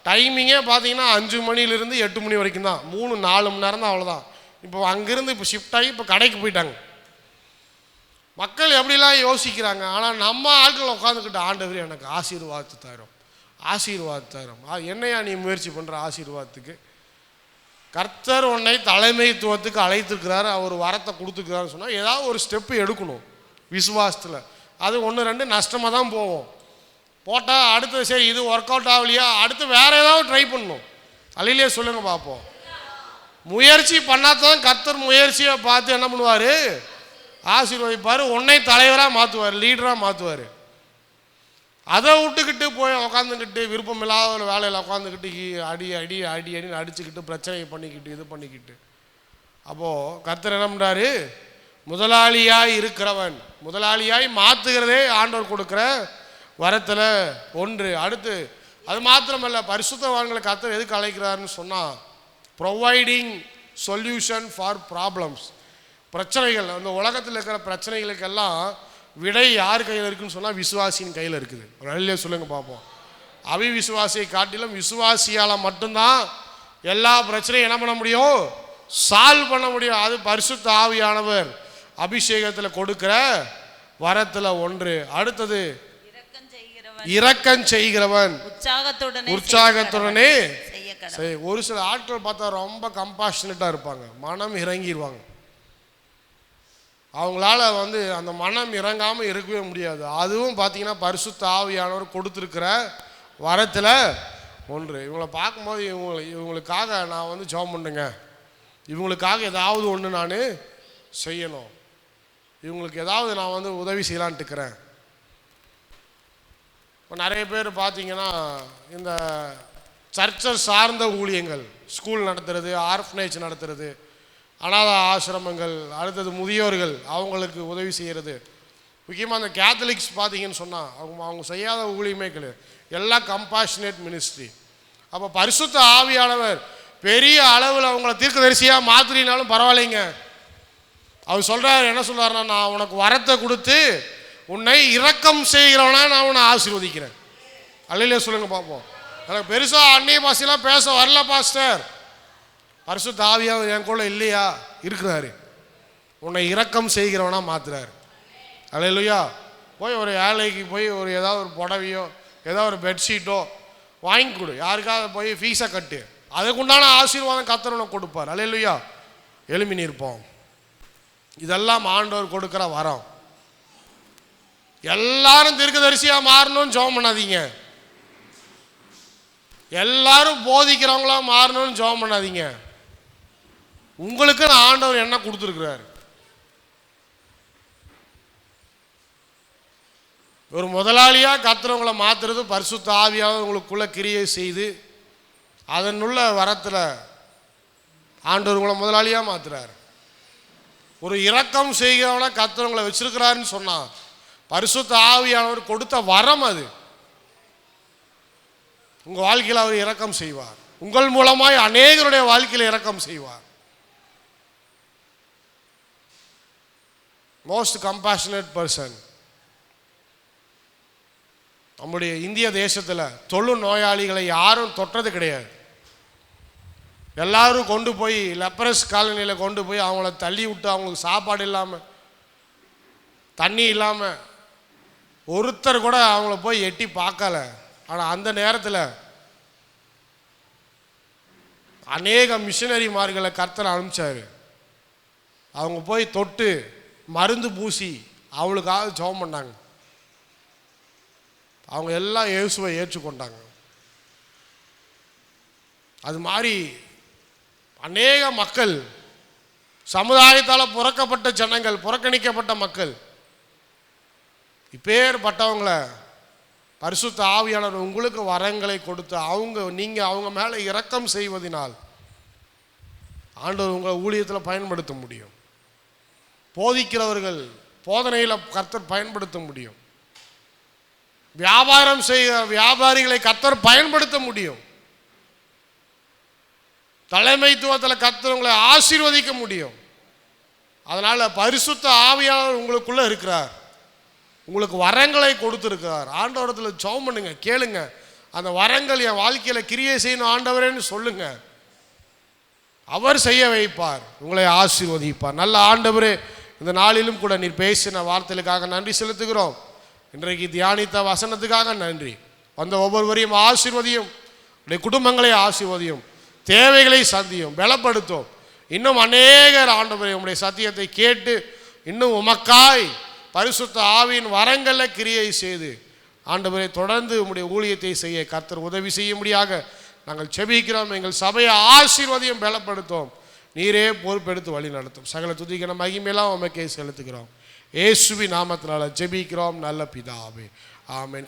டைமிங்கே பார்த்தீங்கன்னா 5 மணிலேருந்து 8 மணி வரைக்கும் தான், 3-4 மணி நேரம் தான், அவ்வளோதான். இப்போ அங்கேருந்து இப்போ ஷிஃப்ட் ஆகி இப்போ கடைக்கு போயிட்டாங்க. மக்கள் எப்படிலாம் யோசிக்கிறாங்க. ஆனால் நம்ம ஆட்கள் உட்காந்துக்கிட்ட ஆண்டவர் எனக்கு ஆசீர்வாதத்தை தரும், ஆசீர்வாதத்தை தரும். என்னையா நீ முயற்சி பண்ணுற ஆசீர்வாதத்துக்கு? கர்த்தர் உன்னை தலைமைத்துவத்துக்கு அழைத்திருக்கிறாரு, அவர் வரத்தை கொடுத்துருக்கிறாருன்னு சொன்னால் ஏதாவது ஒரு ஸ்டெப்பு எடுக்கணும் விசுவாசத்தில். அது 1-2 நஷ்டமாக தான் போவோம். போட்டால் அடுத்தது சரி இது ஒர்க் அவுட் ஆகலையா, அடுத்து வேறு ஏதாவது ட்ரை பண்ணணும். அல்லையிலே சொல்லுங்கள் பார்ப்போம். முயற்சி பண்ணாதான் கர்த்தர் முயற்சியை பார்த்து என்ன பண்ணுவார், ஆசீர்வதிப்பார், உன்னை தலைவராக மாற்றுவார், லீடராக மாற்றுவார். அதை விட்டுக்கிட்டு போய் உக்காந்துக்கிட்டு விருப்பம் இல்லாத ஒரு வேலையில் உட்காந்துக்கிட்டு அடின்னு அடிச்சுக்கிட்டு பிரச்சனை பண்ணிக்கிட்டு இது பண்ணிக்கிட்டு, அப்போது கர்த்தர் என்ன பண்ணுறாரு, முதலாளியாய் இருக்கிறவன், முதலாளியாய் மாற்றுகிறதே ஆண்டவர் கொடுக்குற வரத்தில் ஒன்று. அடுத்து அது மாத்திரமல்ல, பரிசுத்தவான்களை கர்த்தர் எதுக்கு அழைக்கிறாருன்னு சொன்னால் ப்ரொவைடிங் சொல்யூஷன் ஃபார் ப்ராப்ளம்ஸ். பிரச்சனைகள், அந்த உலகத்தில் இருக்கிற பிரச்சனைகளுக்கெல்லாம் விடை யார் கையில் இருக்குன்னு சொன்னால் விசுவாசியின் கையில் இருக்குது. நல்ல சொல்லுங்க பார்ப்போம். அவிவிசுவாசியை காட்டிலும் விசுவாசியால் மட்டும்தான் எல்லா பிரச்சனையும் என்ன பண்ண முடியும், சால்வ் பண்ண முடியும். அது பரிசுத்த ஆவியானவர் அபிஷேகத்தில் கொடுக்கிற வரத்தில் ஒன்று. அடுத்தது இரக்கம் செய்கிறவன் உற்சாகத்துடனே. ஒரு சில ஆட்கள் பார்த்தா ரொம்ப கம்பாஷனேட்டாக இருப்பாங்க, மனம் இறங்கிடுவாங்க. அவங்களால அந்த மனம் இறங்காமல் இருக்கவே முடியாது. அதுவும் பார்த்தீங்கன்னா பரிசுத்த ஆவியானவர் கொடுத்துருக்கிற வரத்தில் ஒன்று. இவங்களை பார்க்கும்போது இவங்களுக்காக நான் ஜெபம் பண்ணுங்க, இவங்களுக்காக ஏதாவது ஒன்று நான் செய்யணும், இவங்களுக்கு ஏதாவது நான் உதவி செய்யலான்ட்டு இருக்கிறேன். இப்போ நிறைய பேர் பார்த்தீங்கன்னா இந்த சர்ச்சை சார்ந்த ஊழியங்கள், ஸ்கூல் நடத்துறது, ஆர்ஃபனேஜ் நடத்துறது, அனாத ஆசிரமங்கள், அடுத்தது முதியோர்கள், அவங்களுக்கு உதவி செய்கிறது. முக்கியமாக அந்த கேத்தலிக்ஸ் பார்த்தீங்கன்னு சொன்னால் அவங்க செய்யாத ஊழியமே கிடையாது, எல்லாம் கம்பேஷனேட் மினிஸ்ட்ரி. அப்போ பரிசுத்த ஆவியானவர் பெரிய அளவில் அவங்கள தீர்க்கதரிசியாக மாற்றினாலும் பரவாயில்லைங்க. அவர் சொல்கிறார், என்ன சொல்கிறாருன்னா, நான் உனக்கு வரத்தை கொடுத்து உன்னை இரக்கம் செய்கிறவனா நான் உன்னை ஆசீர்வதிக்கிறேன். அல்லையிலே சொல்லுங்க பார்ப்போம். எனக்கு பெருசாக அந்நிய பாஷையெல்லாம் பேச வரல பாஸ்டர், பரிசுத்த ஆவியானவர் என் கூட இல்லையா, இருக்கிறாரு, உன்னை இரக்கம் செய்கிறவனா மாத்துறாரு. அல்லேலூயா. போய் ஒரு ஏழைக்கு போய் ஒரு ஏதாவது ஒரு புடவையோ ஏதாவது ஒரு பெட்ஷீட்டோ வாங்கி கொடு, யாருக்காவது போய் ஃபீஸை கட்டு, அதுக்குண்டான ஆசீர்வாதம் கர்த்தர் உனக்கு கொடுப்பார். அல்லேலூயா. எழுமி நிற்போம். இதெல்லாம் ஆண்டவர் கொடுக்குற வரம். எல்லாரும் தீர்க்கதரிசியாக மாறணும்னு ஜெபம் பண்ணாதீங்க, எல்லாரும் போதிக்கிறவங்களா மாறணும்னு ஜெபம் பண்ணாதீங்க. உங்களுக்கு ஆண்டவர் என்ன கொடுத்துருக்கிறாரு. ஒரு முதலாளியாக கர்த்தரவங்களை மாற்றுறது பரிசுத்த ஆவியாக உங்களுக்குள்ள கிரியை செய்து அதனுள்ள வரத்தில் ஆண்டவர் உங்களை முதலாளியாக மாற்றுறாரு. ஒரு இரக்கம் செய்கிறவனா கர்த்தரவங்களை வச்சிருக்கிறாருன்னு சொன்னால் பரிசுத்த ஆவியானவர் கொடுத்த வரம் அது. உங்கள் வாழ்க்கையில் அவர் இரக்கம் செய்வார், உங்கள் மூலமாய் அநேகருடைய வாழ்க்கையில் இரக்கம் செய்வார். Most compassionate person. நம்முடைய இந்திய தேசத்தில் தொழு நோயாளிகளை யாரும் தொட்டது கிடையாது. எல்லாரும் கொண்டு போய் லெப்ரஸ் காலனியில் கொண்டு போய் அவங்கள தள்ளி விட்டு, அவங்களுக்கு சாப்பாடு இல்லாமல் தண்ணி இல்லாமல் ஒருத்தர் கூட அவங்கள போய் எட்டி பார்க்கல. ஆனால் அந்த நேரத்தில் அநேக மிஷனரிமார்களை கர்த்தர் அனுப்பிச்சார். அவங்க போய் தொட்டு மருந்து பூசி அவளுக்காக ஜெபம் பண்ணாங்க. அவங்க எல்லாம் இயேசுவை ஏற்றுக்கொண்டாங்க. அது மாதிரி அநேக மக்கள், சமுதாயத்தால் புறக்கப்பட்ட ஜனங்கள், புறக்கணிக்கப்பட்ட மக்கள், இப்பேற்பட்டவங்களை பரிசுத்த ஆவியானவர் உங்களுக்கு வரங்களை கொடுத்து நீங்கள் அவங்க மேலே இரக்கம் செய்வதனால் ஆண்டவர் உங்களை ஊழியத்தில் பயன்படுத்த முடியும். போதிக்கிறவர்கள் போதனையில் கர்த்தர் பயன்படுத்த முடியும். வியாபாரம் செய்கிற வியாபாரிகளை கர்த்தர் பயன்படுத்த முடியும். தலைமைத்துவத்தில் கர்த்தர் உங்களை ஆசீர்வதிக்க முடியும். அதனால் பரிசுத்த ஆவியானவர் உங்களுக்குள்ளே இருக்கிறார், உங்களுக்கு வரங்களை கொடுத்துருக்கிறார். ஆண்டவரத்தில் ஜெபம் பண்ணுங்க, கேளுங்க. அந்த வரங்கள் என் வாழ்க்கையில் கிரியை செய்யணும் ஆண்டவரேன்னு சொல்லுங்க. அவர் செய்ய வைப்பார், உங்களை ஆசீர்வதிப்பார். நல்ல ஆண்டவரே, இந்த நாளிலும் கூட நீர் பேசின வார்த்தைகளுக்காக நன்றி செலுத்துகிறோம். இன்றைக்கு தியானித்த வசனத்துக்காக நன்றி. வந்த ஒவ்வொருவரையும் ஆசீர்வதியும், உடைய குடும்பங்களை ஆசீர்வதியும், தேவைகளை சந்தியும், பலப்படுத்தும். இன்னும் அநேகர் ஆண்டவரே உம்முடைய சத்தியத்தை கேட்டு இன்னும் உமக்காய் பரிசுத்த ஆவியின் வரங்களில் கிரியை செய்து ஆண்டவரை தொடர்ந்து உம்முடைய ஊழியத்தை செய்ய கர்த்தர் உதவி செய்யும்படியாக நாங்கள் செபிக்கிறோம். எங்கள் சபையை ஆசீர்வதியும், பலப்படுத்தும். நீரே பொறுப்பெடுத்து வழி நடத்தும். சகல துதிக்கிற மகிமையெல்லாம் உமக்கே செலுத்துகிறோம். இயேசுவின் நாமத்தினால ஜெபிக்கிறோம் நல்ல பிதாவே, ஆமென்.